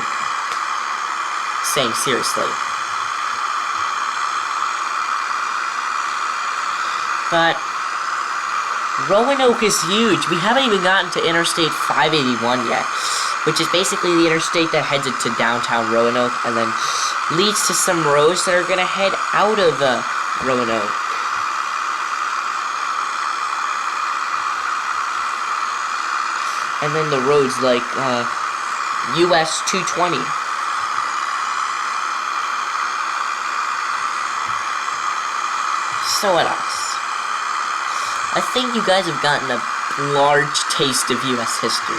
Saying seriously. But Roanoke is huge. We haven't even gotten to Interstate 581 yet, which is basically the interstate that heads into downtown Roanoke and then leads to some roads that are gonna head out of Roanoke. And then the roads like US 220. So what else? I think you guys have gotten a large taste of U.S. history.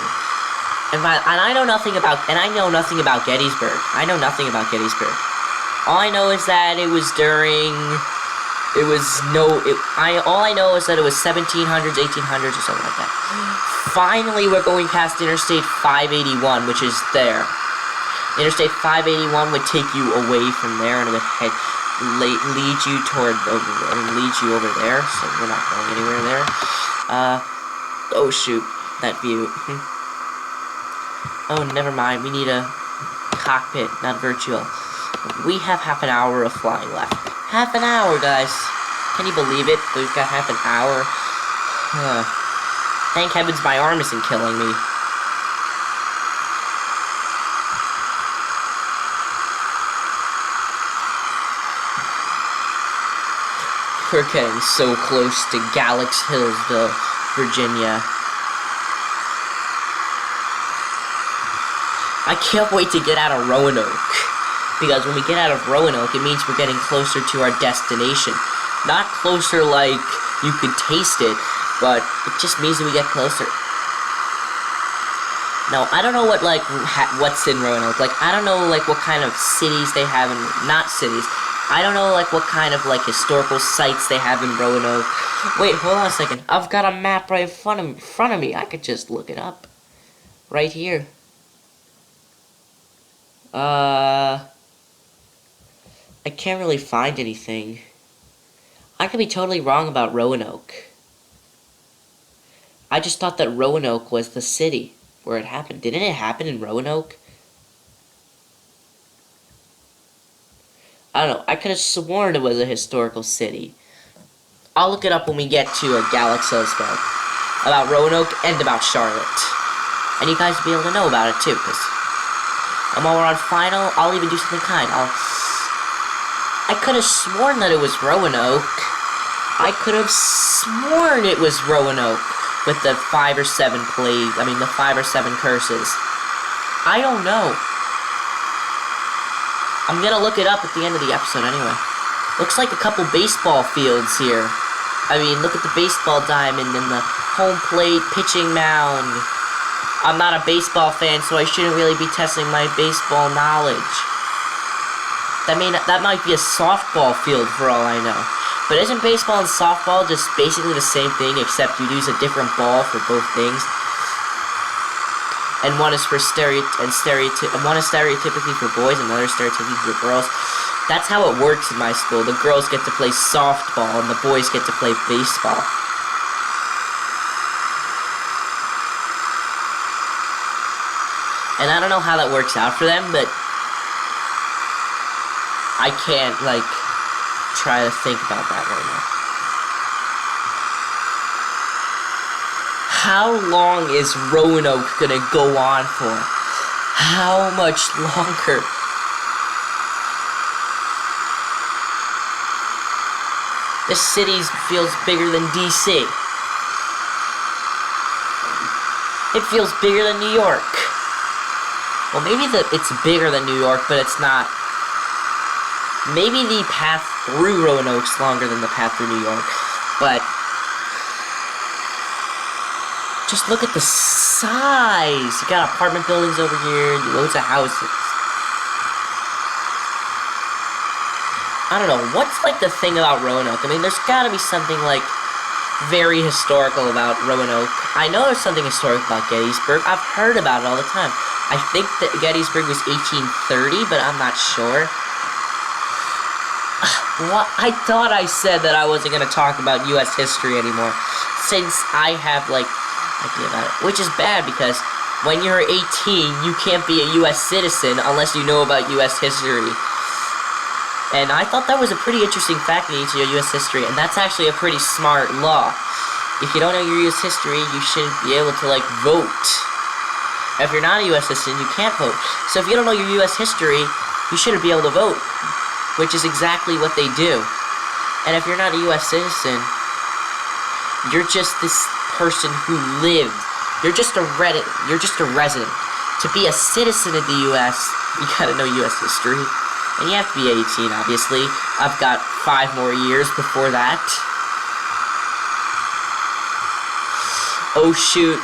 And I know nothing about Gettysburg. I know nothing about Gettysburg. All I know is that it was during It was all I know is that it was 1700s, 1800s, or something like that. Finally, we're going past Interstate 581, which is there. Interstate 581 would take you away from there, and it would lead you over there. So we're not going anywhere there. Oh shoot, that view. Oh, never mind. We need a cockpit, not virtual. We have half an hour of flying left. Half an hour, guys. Can you believe it? We've got half an hour. Thank heavens my arm isn't killing me. We're getting so close to Galax Hillsville, Virginia. I can't wait to get out of Roanoke. Because when we get out of Roanoke, it means we're getting closer to our destination. Not closer like you could taste it, but it just means that we get closer. Now, I don't know what, like, what's in Roanoke. Like, I don't know, like, what kind of cities they have in, not cities. I don't know, like, what kind of, like, historical sites they have in Roanoke. Wait, hold on a second. I've got a map right in front of me. I could just look it up. Right here. I can't really find anything. I could be totally wrong about Roanoke. I just thought that Roanoke was the city where it happened. Didn't it happen in Roanoke? I don't know. I could have sworn it was a historical city. I'll look it up when we get to Galax Hillsville. About Roanoke and about Charlotte. And you guys will be able to know about it too, because while we're on final, I'll even do something kind. I could have sworn that it was Roanoke. I could have sworn it was Roanoke with the 5 or 7 the 5 or 7 curses. I don't know. I'm gonna look it up at the end of the episode anyway. Looks like a couple baseball fields here. I mean, look at the baseball diamond and the home plate pitching mound. I'm not a baseball fan, so I shouldn't really be testing my baseball knowledge. That might be a softball field for all I know. But isn't baseball and softball just basically the same thing, except you use a different ball for both things? And one is one is stereotypically for boys, and another stereotypically for girls. That's how it works in my school. The girls get to play softball, and the boys get to play baseball. And I don't know how that works out for them, but I can't, like, try to think about that right now. How long is Roanoke gonna go on for? How much longer? This city feels bigger than DC. It feels bigger than New York. Well, maybe it's bigger than New York, but it's not. Maybe the path through Roanoke's longer than the path through New York, but just look at the size. You got apartment buildings over here, loads of houses. I don't know, what's like the thing about Roanoke? I mean, there's gotta be something like very historical about Roanoke. I know there's something historic about Gettysburg. I've heard about it all the time. I think that Gettysburg was 1830, but I'm not sure. Well, I thought I said that I wasn't going to talk about U.S. history anymore, since I have, like, idea about it. Which is bad, because when you're 18, you can't be a U.S. citizen unless you know about U.S. history. And I thought that was a pretty interesting fact in each of your U.S. history, and that's actually a pretty smart law. If you don't know your U.S. history, you shouldn't be able to, like, vote. If you're not a U.S. citizen, you can't vote. So if you don't know your U.S. history, you shouldn't be able to vote. Which is exactly what they do. And if you're not a U.S. citizen, you're just this person who lived. You're just a resident. To be a citizen of the U.S., you gotta know U.S. history. And you have to be 18, obviously. I've got 5 more years before that. Oh shoot.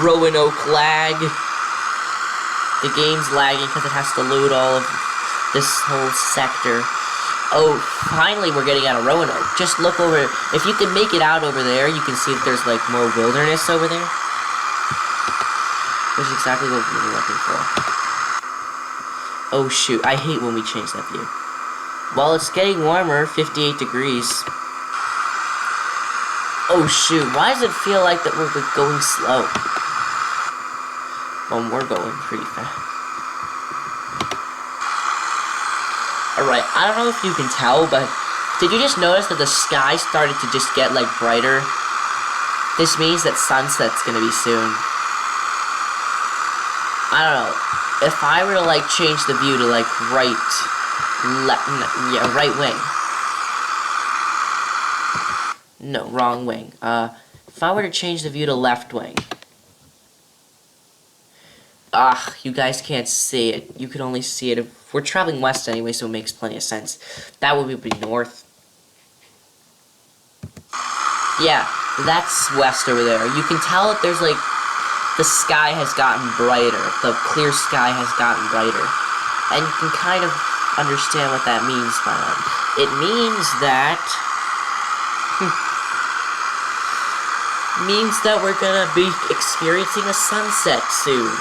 Roanoke lag. The game's lagging because it has to load all of this whole sector. Oh, finally we're getting out of Roanoke. Just look over. If you can make it out over there, you can see that there's like more wilderness over there. Which is exactly what we were looking for. Oh shoot, I hate when we change that view. Well, it's getting warmer, 58 degrees. Oh shoot, why does it feel like that we're going slow? Well, we're going pretty fast. Alright, I don't know if you can tell, but did you just notice that the sky started to just get, like, brighter? This means that sunset's gonna be soon. I don't know. If I were to, like, change the view to, like, right wing. No, wrong wing. If I were to change the view to left wing. You guys can't see it. You can only see it if we're traveling west anyway, so it makes plenty of sense. That would be north. Yeah, that's west over there. You can tell that there's like, the sky has gotten brighter. The clear sky has gotten brighter. And you can kind of understand what that means by that. It means that... means that we're gonna be experiencing a sunset soon.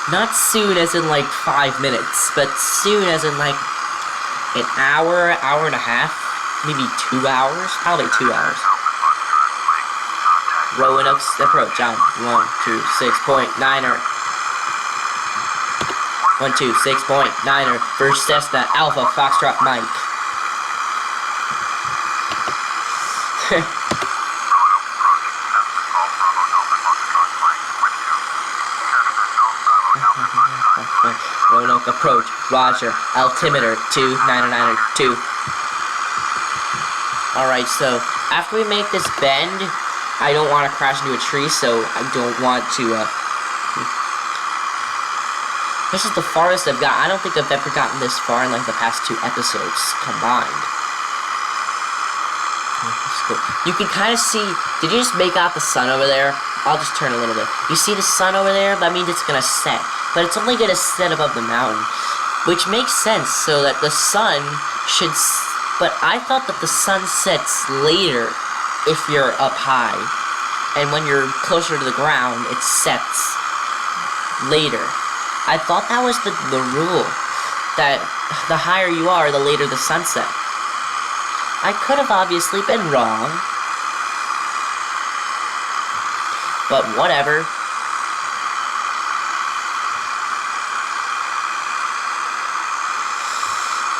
Not soon as in like 5 minutes, but soon as in like an hour, hour and a half, maybe 2 hours, probably 2 hours. Roanoke's approach on 126.9er. 126.9er. First Cessna Alpha Foxtrot Mike. Roanoke approach, Roger, altimeter 2992. Alright, so after we make this bend, I don't want to crash into a tree, so I don't want to, this is the farthest I've got. I don't think I've ever gotten this far in like the past 2 episodes combined. Cool. You can kind of see, did you just make out the sun over there? I'll just turn a little bit. You see the sun over there? That means it's gonna set. But it's only gonna set above the mountain. Which makes sense, so that the sun should... But I thought that the sun sets later if you're up high. And when you're closer to the ground, it sets later. I thought that was the rule. That the higher you are, the later the sunset. I could have obviously been wrong. But whatever.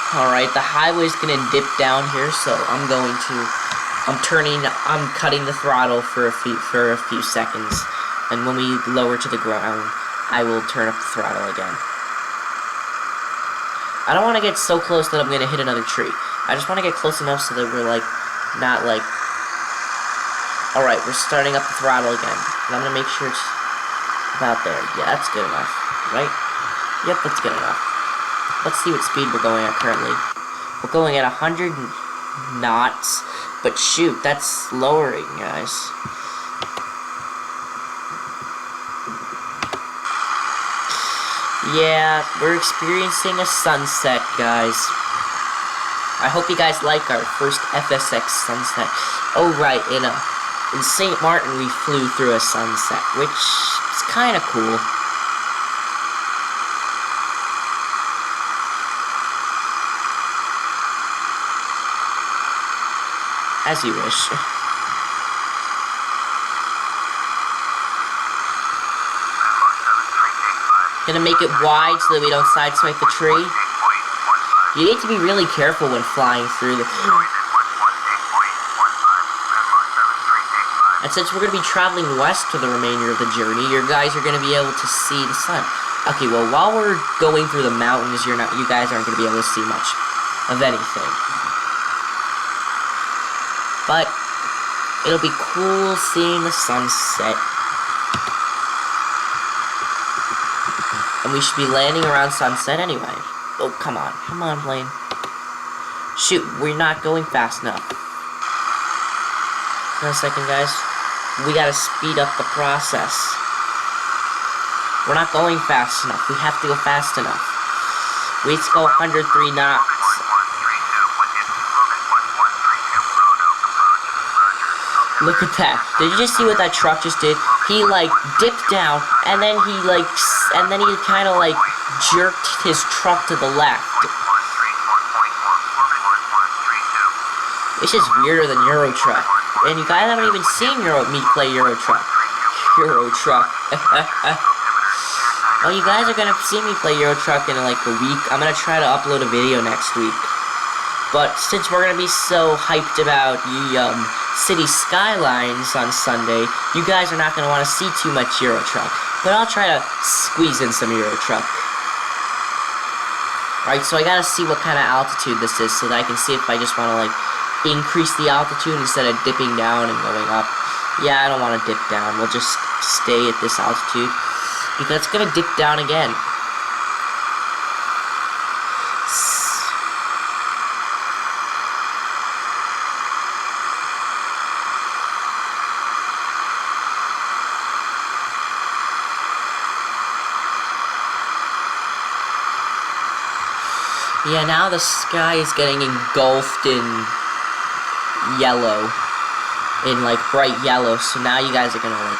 Alright, the highway's gonna dip down here, so I'm cutting the throttle for a few seconds. And when we lower to the ground, I will turn up the throttle again. I don't want to get so close that I'm gonna hit another tree. I just want to get close enough so that we're like, not like... Alright, we're starting up the throttle again. And I'm gonna make sure it's about there. Yeah, that's good enough. Right? Yep, that's good enough. Let's see what speed we're going at currently. We're going at 100 knots. But shoot, that's lowering, guys. Yeah, we're experiencing a sunset, guys. I hope you guys like our first FSX sunset. Oh, right, in St. Martin we flew through a sunset, which is kind of cool. As you wish. Gonna make it wide so that we don't sideswipe the tree. You need to be really careful when flying through the... And since we're gonna be traveling west for the remainder of the journey, you guys are gonna be able to see the sun. Okay, well, while we're going through the mountains, you guys aren't gonna be able to see much of anything. But it'll be cool seeing the sunset. And we should be landing around sunset anyway. Oh, come on. Come on, plane. Shoot, we're not going fast enough. Wait a second, guys. We gotta speed up the process. We're not going fast enough. We have to go fast enough. We need to go 103 knots. Look at that. Did you just see what that truck just did? He, like, dipped down, and then he, like, kind of, like, jerked his truck to the left. This is weirder than Euro Truck. And you guys haven't even seen me play Euro Truck. Euro Truck. Well, you guys are gonna see me play Euro Truck in, like, a week. I'm gonna try to upload a video next week. But since we're gonna be so hyped about city skylines on Sunday, you guys are not gonna want to see too much Euro Truck. But I'll try to squeeze in some Euro Truck. Alright, so I gotta see what kind of altitude this is so that I can see if I just want to, like, increase the altitude instead of dipping down and going up. Yeah, I don't want to dip down. We'll just stay at this altitude because it's gonna dip down again. Yeah, now the sky is getting engulfed in yellow. In, like, bright yellow. So now you guys are gonna, like,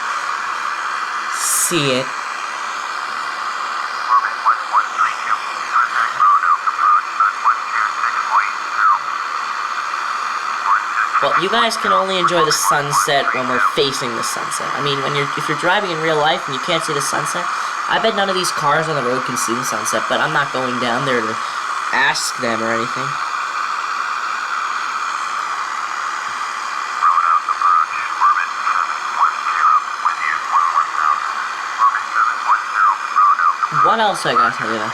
see it. Well, you guys can only enjoy the sunset when we're facing the sunset. I mean, if you're driving in real life and you can't see the sunset, I bet none of these cars on the road can see the sunset, but I'm not going down there to ask them or anything. What else I gotta tell you about?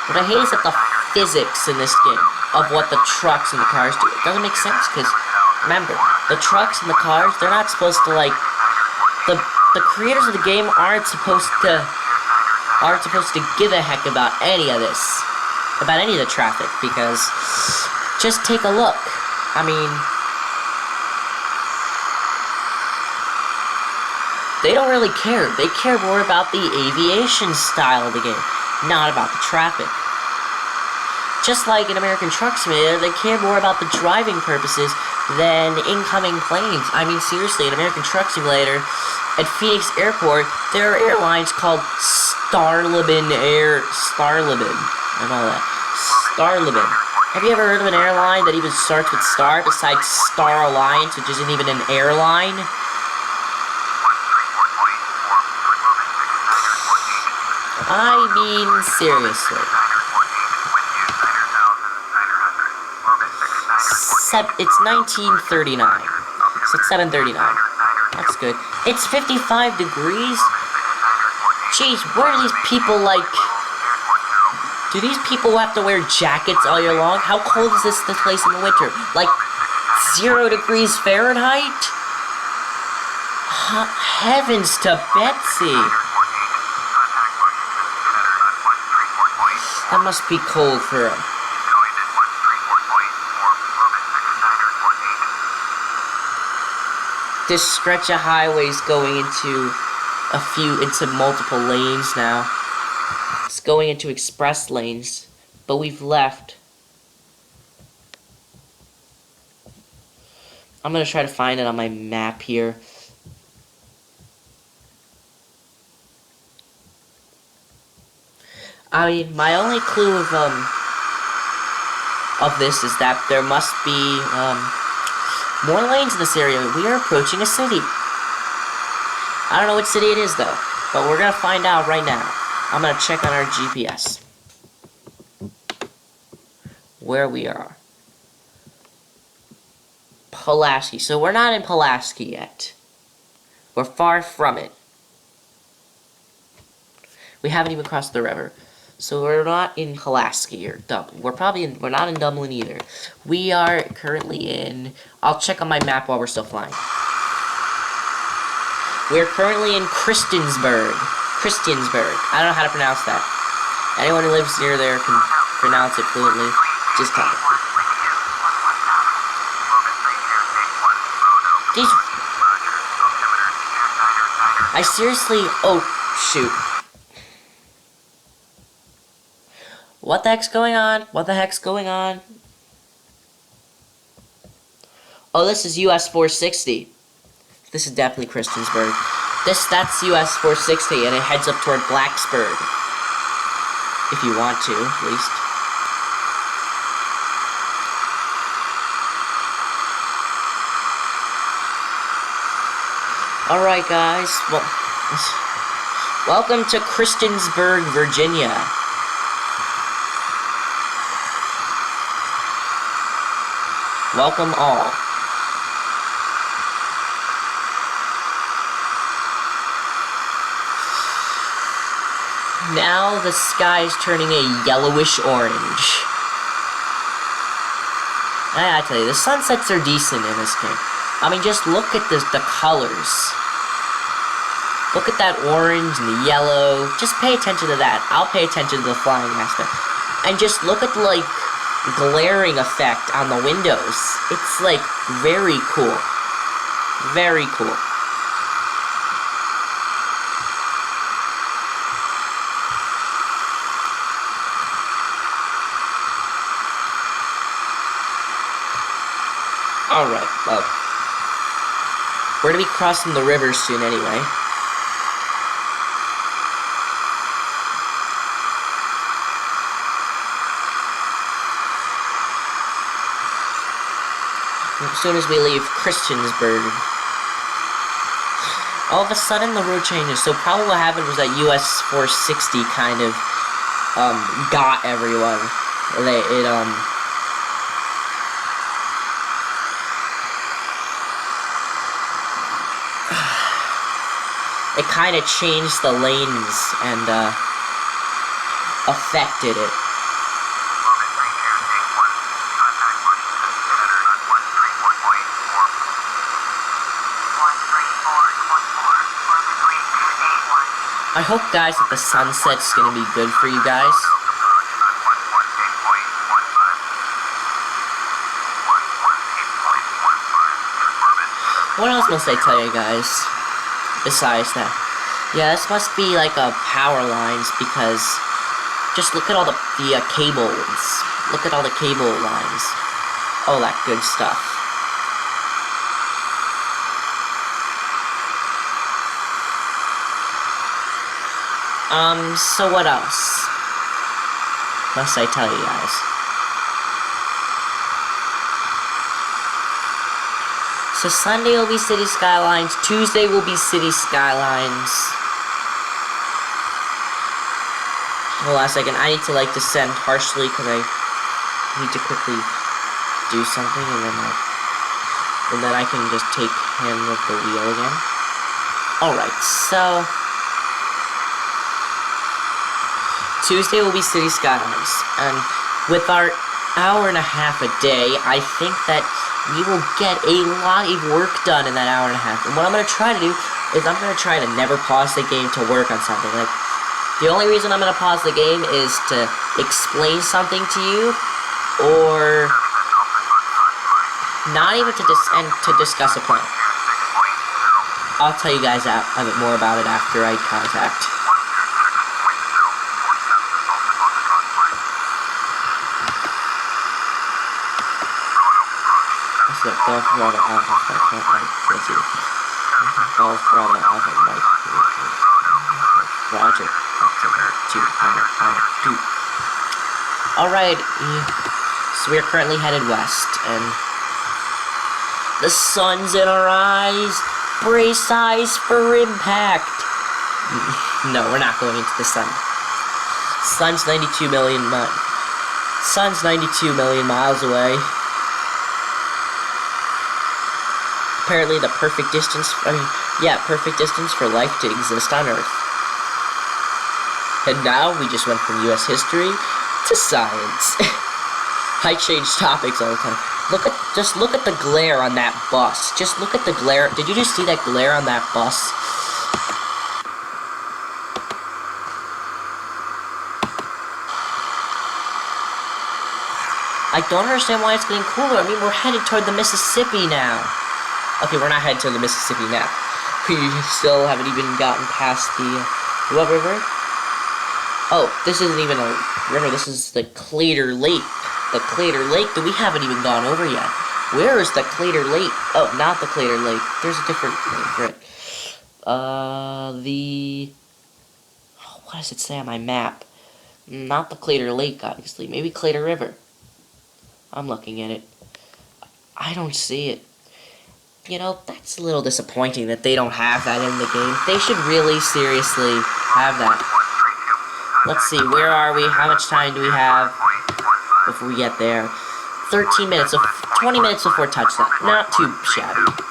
What I hate is that the physics in this game of what the trucks and the cars do, it doesn't make sense, because remember, the trucks and the cars, they're not supposed to, like, the creators of the game aren't supposed to give a heck about any of this. About any of the traffic, because just take a look. I mean, they don't really care. They care more about the aviation style of the game, not about the traffic. Just like in American Truck Simulator, they care more about the driving purposes than incoming planes. I mean, seriously, in American Truck Simulator, at Phoenix Airport, there are airlines called Starlibin. I know that. Starlibin. Have you ever heard of an airline that even starts with Star besides Star Alliance, which isn't even an airline? I mean, seriously. It's 1939. So it's 7:39. That's good. It's 55 degrees? Jeez, what are these people like? Do these people have to wear jackets all year long? How cold is this place in the winter? Like 0 degrees Fahrenheit? Heavens to Betsy! That must be cold for them. This stretch of highways going into multiple lanes now. It's going into express lanes, but we've left. I'm gonna try to find it on my map here. I mean, my only clue of this is that there must be more lanes in this area. We are approaching a city. I don't know which city it is though, but we're gonna find out right now. I'm gonna check on our GPS. Where we are. Pulaski. So we're not in Pulaski yet. We're far from it. We haven't even crossed the river. So we're not in Pulaski or Dublin. We're not in Dublin either. We are currently in... I'll check on my map while we're still flying. We're currently in Christiansburg. I don't know how to pronounce that. Anyone who lives near there can pronounce it fluently. Just tell me. I seriously... Oh, shoot. What the heck's going on? Oh, this is US 460. This is definitely Christiansburg. That's US 460, and it heads up toward Blacksburg. If you want to, at least. Alright, guys. Well, welcome to Christiansburg, Virginia. Welcome all. Now the sky is turning a yellowish orange. I gotta tell you, the sunsets are decent in this game. I mean, just look at the colors. Look at that orange and the yellow. Just pay attention to that. I'll pay attention to the flying aspect. And just look at the, like, glaring effect on the windows. It's, like, very cool. Very cool. Alright, well, we're gonna be crossing the river soon anyway. As soon as we leave Christiansburg, all of a sudden the road changes. So probably what happened was that US 460 kind of, got everyone. It kind of changed the lanes and, affected it. I hope, guys, that the sunset's gonna be good for you guys. What else must I tell you guys? Besides that, yeah, this must be like power lines, because just look at all the cables. Look at all the cable lines. All that good stuff. So what else must I tell you guys? So Sunday will be City Skylines, Tuesday will be City Skylines. Hold on a second, I need to like descend harshly because I need to quickly do something, and then I can just take hand with the wheel again. Alright, so Tuesday will be City Skylines, and with our hour and a half a day, I think that we will get a lot of work done in that hour and a half. And what I'm going to try to do is I'm going to try to never pause the game to work on something. Like, the only reason I'm going to pause the game is to explain something to you, or not even to discuss a plan. I'll tell you guys a bit more about it after I contact. Golf Roanoke Alpha Mike. Golf Roanoke Alpha Mike. Roger. 2. Alright, so we are currently headed west, and the sun's in our eyes. Brace eyes for impact. No, we're not going into the sun. Sun's 92 million miles away. Apparently the perfect distance for life to exist on Earth. And now we just went from US history to science. I change topics all the time. Just look at the glare on that bus. Just look at the glare. Did you just see that glare on that bus? I don't understand why it's getting cooler. I mean, we're headed toward the Mississippi now. Okay, we're not headed to the Mississippi now. We still haven't even gotten past the... what river? Oh, this isn't even a river. This is the Crater Lake. The Crater Lake that we haven't even gone over yet. Where is the Crater Lake? Oh, not the Crater Lake. There's a different name for it. What does it say on my map? Not the Crater Lake, obviously. Maybe Crater River. I'm looking at it. I don't see it. You know, that's a little disappointing that they don't have that in the game. They should really seriously have that. Let's see, where are we? How much time do we have before we get there? 13 minutes, 20 minutes before touchdown. Not too shabby.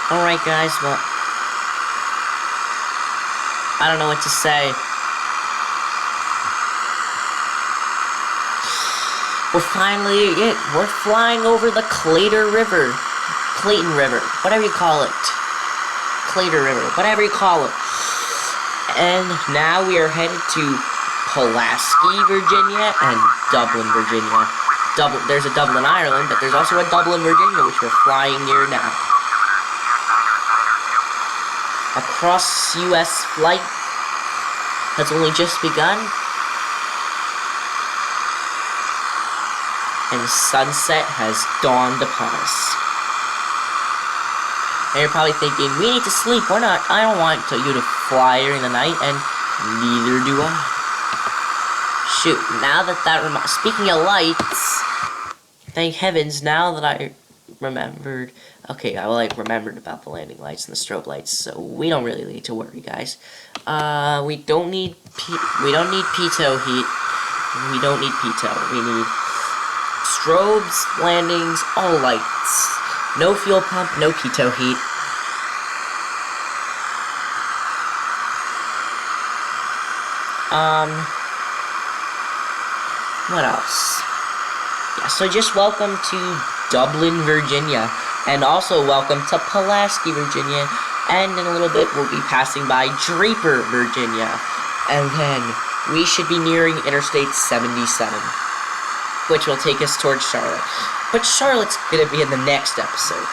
Alright guys, well, I don't know what to say. We're flying over the Clayton River, whatever you call it. Clayton River, whatever you call it. And now we are headed to Pulaski, Virginia, and Dublin, Virginia. There's a Dublin, Ireland, but there's also a Dublin, Virginia, which we're flying near now. Across U.S. flight has only just begun, and sunset has dawned upon us. And you're probably thinking, we need to sleep. I don't want you to fly during the night, and neither do I. Shoot, now that speaking of lights, thank heavens, now that I remembered. Okay, I remembered about the landing lights and the strobe lights, so we don't really need to worry, guys. We don't need pitot heat. We don't need pitot. We need strobes, landings, all lights. No fuel pump, no pitot heat. What else? Yeah, so just welcome to Dublin, Virginia. And also welcome to Pulaski, Virginia. And in a little bit, we'll be passing by Draper, Virginia. And then we should be nearing Interstate 77, which will take us towards Charlotte. But Charlotte's going to be in the next episode,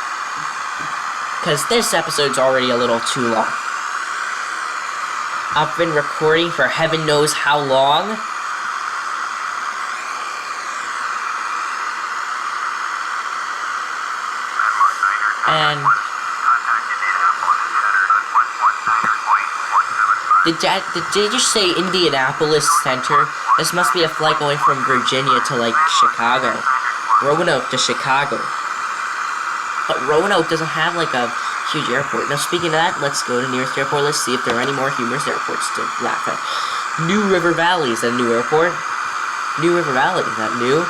because this episode's already a little too long. I've been recording for heaven knows how long. And did they just say Indianapolis Center? This must be a flight going from Virginia to, like, Chicago. Roanoke to Chicago. But Roanoke doesn't have, like, a huge airport. Now, speaking of that, let's go to the nearest airport. Let's see if there are any more humorous airports to laugh at. New River Valley, is that a new airport? New River Valley, is that new?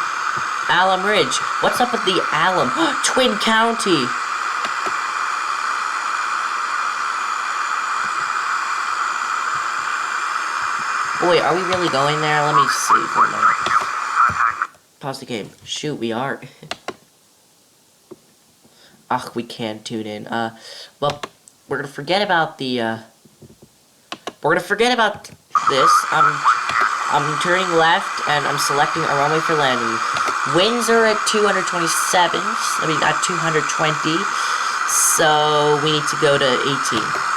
Alum Ridge. What's up with the Alum? Twin County. Oh, wait, are we really going there? Let me see for a minute. Pause the game. Shoot, we are. Ugh, we can't tune in. Well, we're gonna forget about the, we're gonna forget about this. I'm turning left, and I'm selecting a runway for landing. Winds are at 227, I mean, at 220, so we need to go to 18.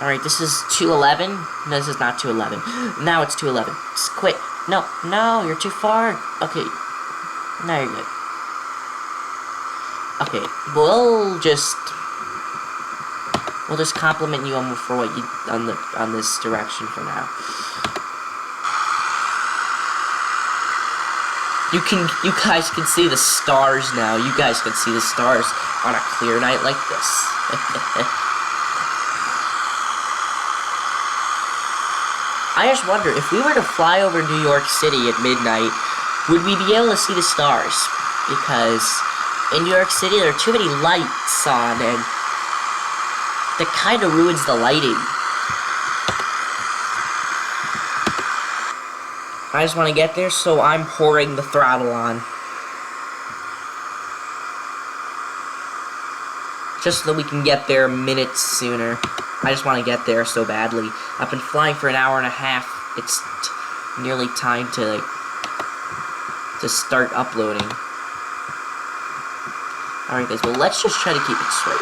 Alright, this is 211. No, this is not 211. Now it's 211. Just quit. No, you're too far. Okay. Now you're good. Okay, we'll just compliment you for what you on this direction for now. You guys can see the stars now. You guys can see the stars on a clear night like this. I just wonder, if we were to fly over New York City at midnight, would we be able to see the stars? Because in New York City, there are too many lights on, and that kind of ruins the lighting. I just want to get there, so I'm pouring the throttle on. Just so that we can get there minutes sooner. I just want to get there so badly. I've been flying for an hour and a half. It's nearly time to, like, to start uploading. Alright guys, well let's just try to keep it straight.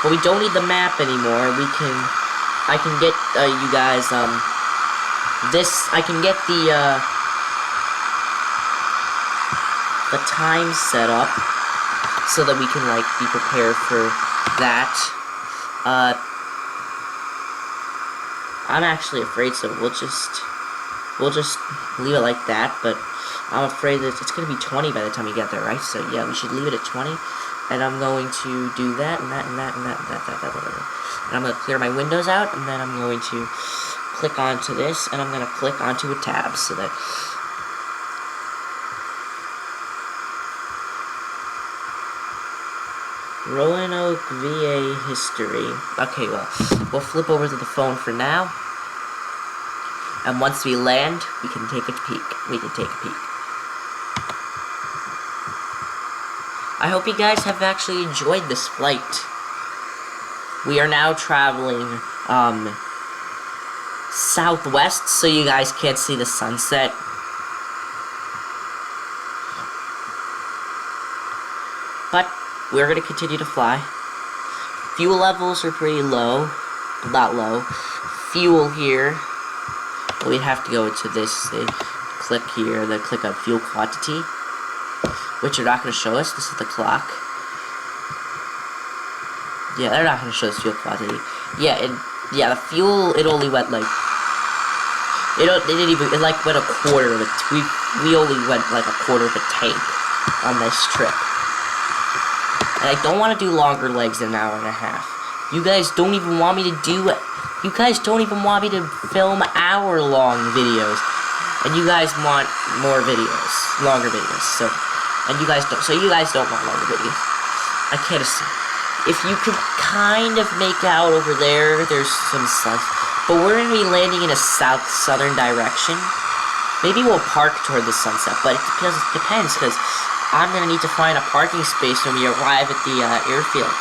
Well, we don't need the map anymore. I can get you guys I can get the time set up so that we can like be prepared for that. I'm actually afraid, so we'll just leave it like that, but I'm afraid that it's gonna be 20 by the time we get there, right? So yeah, we should leave it at 20. And I'm going to do that, and that, and that, and that, and that, whatever. And I'm going to clear my windows out, and then I'm going to click onto this, and I'm going to click onto a tab, so that... Roanoke, VA history. Okay, well, we'll flip over to the phone for now. And once we land, we can take a peek. I hope you guys have actually enjoyed this flight. We are now traveling, southwest, so you guys can't see the sunset. But, we're gonna continue to fly. Fuel levels are pretty low. Not low. Fuel here. We'd have to go into this, click here, then click on fuel quantity. Which they're not going to show us. This is the clock. Yeah, they're not going to show us fuel quantity. Yeah, the fuel, it only went like... It like went a quarter of it. We only went like a quarter of a tank on this trip. And I don't want to do longer legs than an hour and a half. You guys don't even want me to do... You guys don't even want me to film hour-long videos. And you guys want more videos. Longer videos, so... And you guys don't, want longer videos. I can't assume. If you could kind of make out over there, there's some sun. But we're going to be landing in a southern direction. Maybe we'll park toward the sunset, but it depends, because I'm going to need to find a parking space when we arrive at the airfield.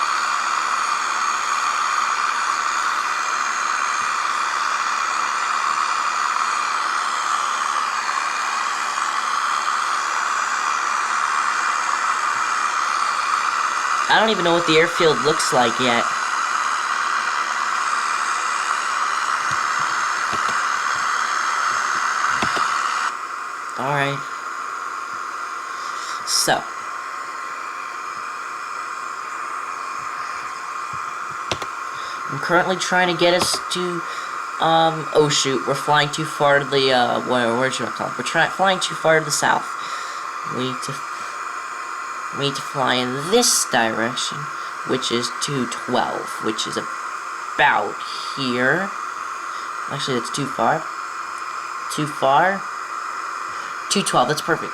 I don't even know what the airfield looks like yet. Alright. So. I'm currently trying to get us to, oh shoot, we're flying too far to the, where should I call it? We're flying too far to the south. We need to fly in this direction, which is 212, which is about here. Actually, that's too far. 212, that's perfect.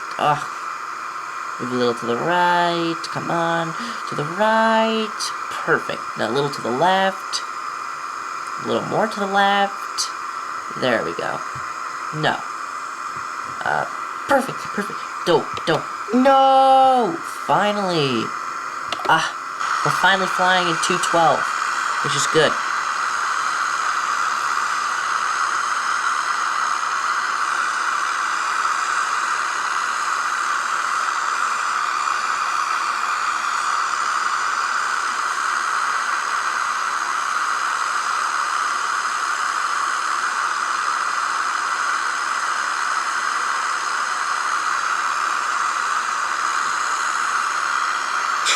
Move a little to the right, come on, to the right, perfect. Now a little to the left, a little more to the left, there we go. No. Perfect. Don't. No! Finally! We're finally flying in 212, which is good.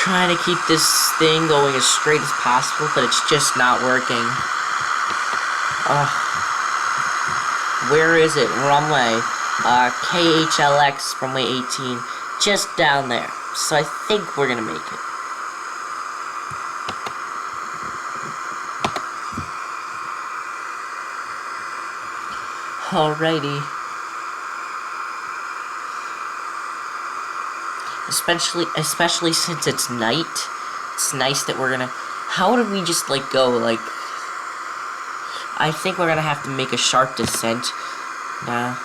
Trying to keep this thing going as straight as possible, but it's just not working. Where is it? Runway. KHLX, runway 18. Just down there. So I think we're gonna make it. Alrighty. Especially since it's night. It's nice that we're gonna... How did we just, like, go, like... I think we're gonna have to make a sharp descent. Now,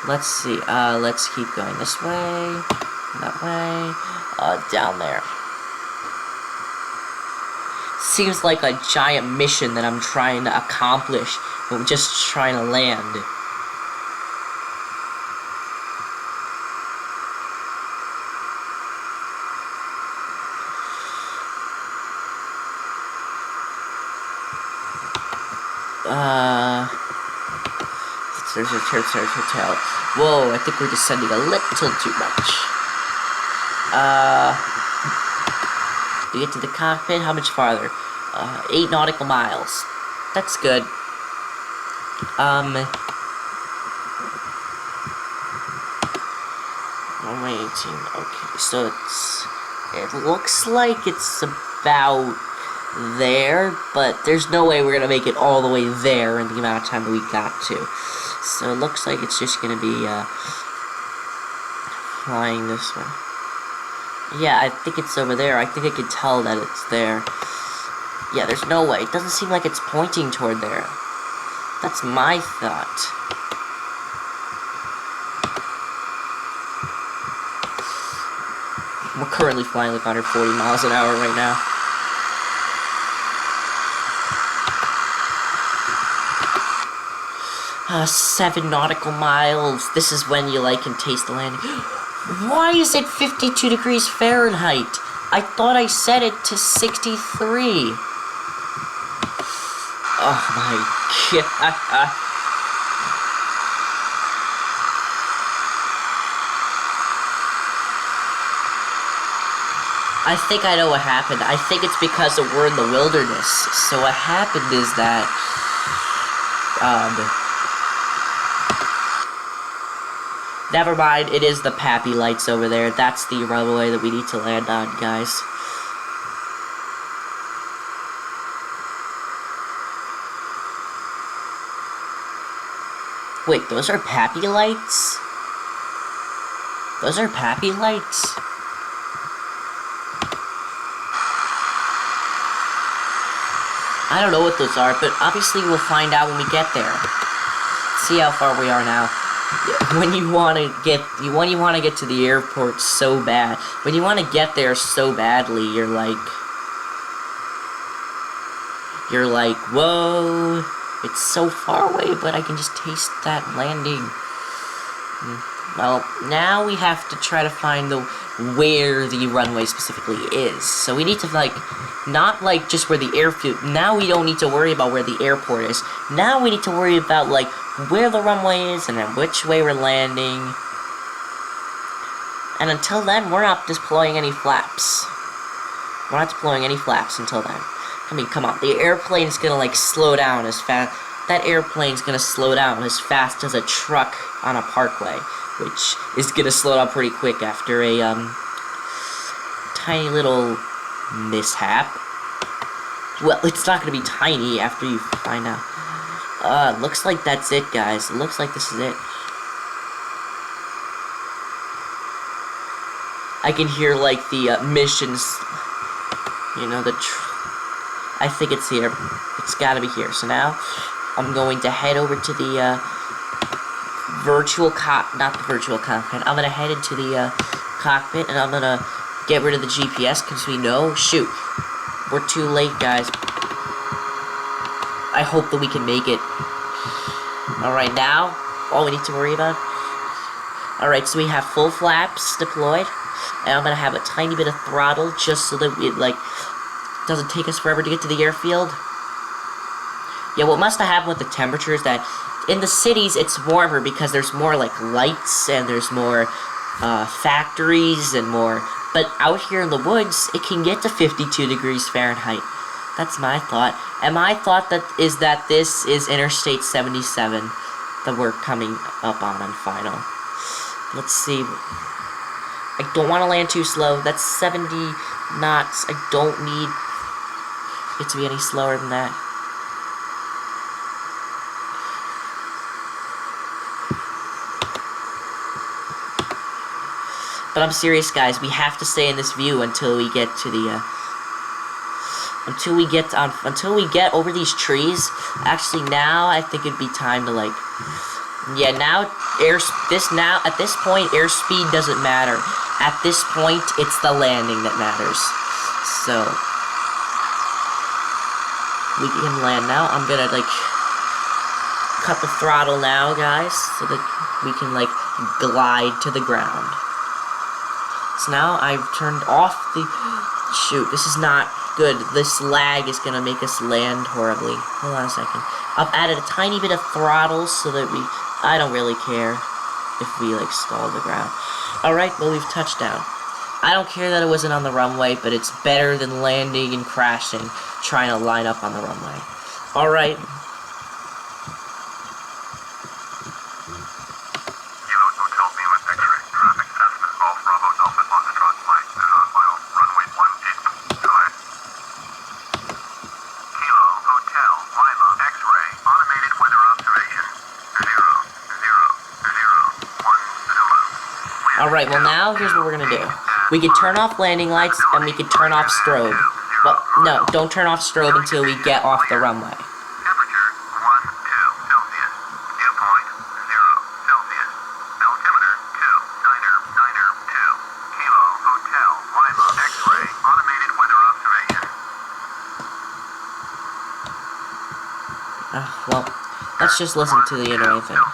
let's see. Let's keep going this way. That way. Down there. Seems like a giant mission that I'm trying to accomplish. I'm just trying to land. There's a church hotel. Whoa, I think we're descending a little too much. To get to the cockpit, how much farther? 8 nautical miles. That's good. Waiting. Okay, so it looks like it's about there, but there's no way we're gonna make it all the way there in the amount of time that we got to. So it looks like it's just gonna be flying this way. Yeah, I think it's over there. I think I can tell that it's there. Yeah, there's no way. It doesn't seem like it's pointing toward there. That's my thought. We're currently flying like 140 miles an hour right now. Uh, 7 nautical miles. This is when you like can taste the landing. Why is it 52 degrees Fahrenheit? I thought I set it to 63. Oh my god. I think I know what happened. I think it's because we're in the wilderness. So what happened is that, never mind, it is the Pappy lights over there. That's the runway that we need to land on, guys. Wait, those are Pappy lights? Those are Pappy lights? I don't know what those are, but obviously we'll find out when we get there. See how far we are now. When you want to get to the airport so bad, when you want to get there so badly, you're like, whoa, it's so far away, but I can just taste that landing. Well, now we have to try to find where the runway specifically is. So we need to, like, not, like, just where the airfield... Now we don't need to worry about where the airport is. Now we need to worry about, like, where the runway is and then which way we're landing. And until then, we're not deploying any flaps. We're not deploying any flaps until then. I mean, come on. The airplane's gonna, like, slow down as fast... That airplane's gonna slow down as fast as a truck on a parkway, which is gonna slow down pretty quick after a, tiny little mishap. Well, it's not gonna be tiny after you find out. Looks like that's it, guys. It looks like this is it. I can hear, like, the, missions, you know, I think it's here. It's gotta be here. So now, I'm going to head over to the, not the virtual cockpit. I'm gonna head into the, cockpit, and I'm gonna get rid of the GPS, because we know, shoot, we're too late, guys. I hope that we can make it. Alright, now, all we need to worry about. Alright, so we have full flaps deployed, and I'm gonna have a tiny bit of throttle, just so that it, like, doesn't take us forever to get to the airfield. Yeah, what must have happened with the temperature is that in the cities, it's warmer because there's more, like, lights, and there's more, factories, and more... But out here in the woods, it can get to 52 degrees Fahrenheit. That's my thought. And my thought is that this is Interstate 77 that we're coming up on final. Let's see. I don't want to land too slow. That's 70 knots. I don't need it to be any slower than that. But I'm serious, guys. We have to stay in this view until we get to the, until we get over these trees. Actually, now I think it'd be time to, like, yeah, now, at this point, airspeed doesn't matter. At this point, it's the landing that matters. So, we can land now. I'm gonna, like, cut the throttle now, guys, so that we can, like, glide to the ground. So now I've turned off the... Shoot, this is not good. This lag is gonna make us land horribly. Hold on a second. I've added a tiny bit of throttle so that I don't really care if we, like, stall the ground. Alright, well, we've touched down. I don't care that it wasn't on the runway, but it's better than landing and crashing, trying to line up on the runway. Alright. Alright, well now, here's what we're gonna do. We can turn off landing lights, and we can turn off strobe. Well, no, don't turn off strobe until we get off the runway. Temperature 12 Celsius. Dew point 0 Celsius. Altimeter 2 2 Kilo Hotel Lima X-ray automated weather observation. Well, let's just listen to the inner thing.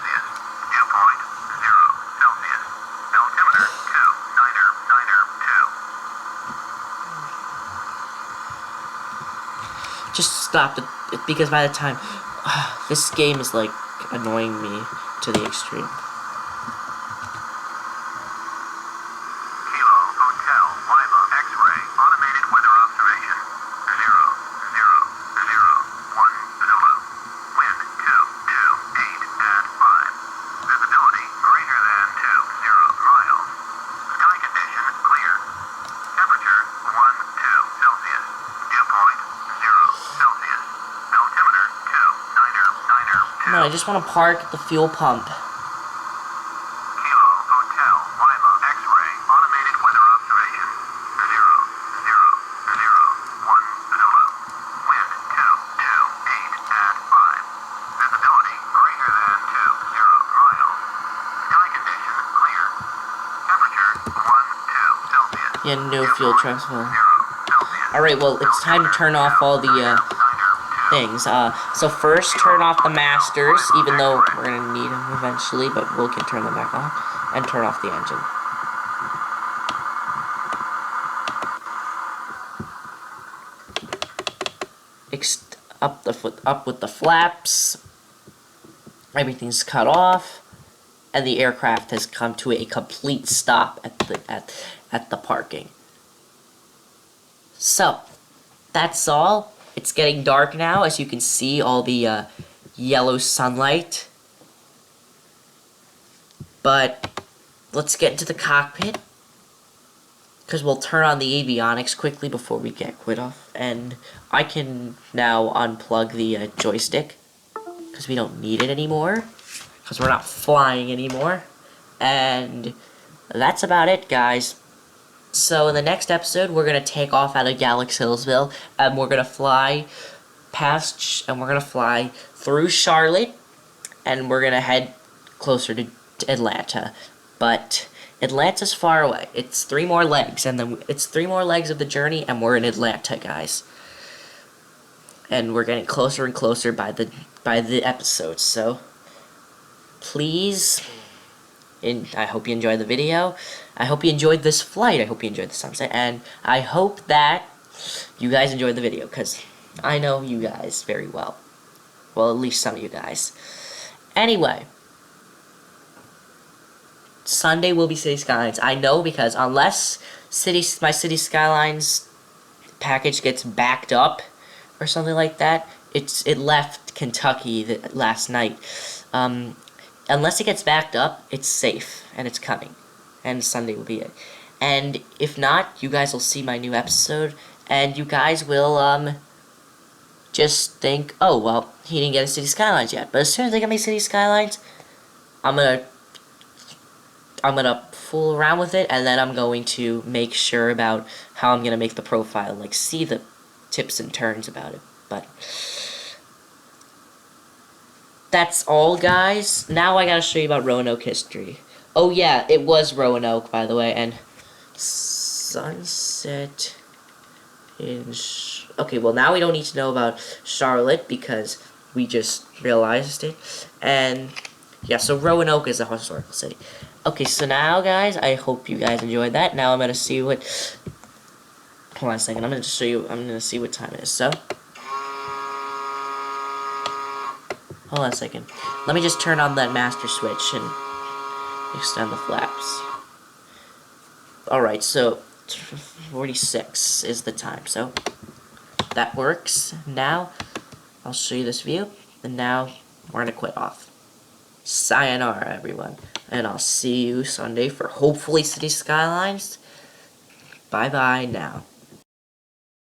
Just stop it, because by the time this game is like annoying me to the extreme. Kilo Hotel Lima X-ray automated weather observation 0 Zulu. Wind 228 at 5. Visibility greater than 20 miles. Sky condition clear. Temperature 12 Celsius. Dew point 0 Celsius. Altimeter 2 No, I just want to park at the fuel pump. Kilo Hotel Lima X-ray automated weather observation 0 Zulu. Wind 228 at 5. Visibility greater than 20 miles. Sky condition clear. Temperature 12 Celsius. Yeah, no fuel transfer. 0 Celsius. Alright, well, it's time to turn off all the things. So first, turn off the masters, even though we're gonna need them eventually, but we can turn them back on, and turn off the engine. Up with the flaps. Everything's cut off, and the aircraft has come to a complete stop at the parking. So, that's all. It's getting dark now, as you can see all the yellow sunlight. But let's get into the cockpit, because we'll turn on the avionics quickly before we get quit off. And I can now unplug the joystick, because we don't need it anymore, because we're not flying anymore. And that's about it, guys. So in the next episode, we're going to take off out of Galaxy Hillsville, and we're going to fly through Charlotte, and we're going to head closer to Atlanta. But Atlanta's far away. It's 3 more legs, and then it's 3 more legs of the journey, and we're in Atlanta, guys. And we're getting closer and closer by the episodes, so please... I hope you enjoyed the video. I hope you enjoyed this flight. I hope you enjoyed the sunset. And I hope that you guys enjoyed the video, because I know you guys very well. Well, at least some of you guys. Anyway. Sunday will be City Skylines. I know, because unless my City Skylines package gets backed up or something like that, it left Kentucky last night. Unless it gets backed up, it's safe, and it's coming. And Sunday will be it. And if not, you guys will see my new episode, and you guys will, just think, oh, well, he didn't get a City Skylines yet. But as soon as I get my City Skylines, I'm gonna fool around with it, and then I'm going to make sure about how I'm gonna make the profile, like see the tips and turns about it. But that's all, guys. Now I gotta show you about Roanoke history. Oh yeah, it was Roanoke, by the way, and sunset in okay, well now we don't need to know about Charlotte because we just realized it. And yeah, so Roanoke is a historical city. Okay, so now guys, I hope you guys enjoyed that. Now I'm gonna see what hold on a second, I'm gonna see what time it is. So hold on a second. Let me just turn on that master switch and extend the flaps. Alright, so 46 is the time, so that works. Now, I'll show you this view, and now we're gonna quit off. Sayonara, everyone, and I'll see you Sunday for hopefully City Skylines. Bye-bye now.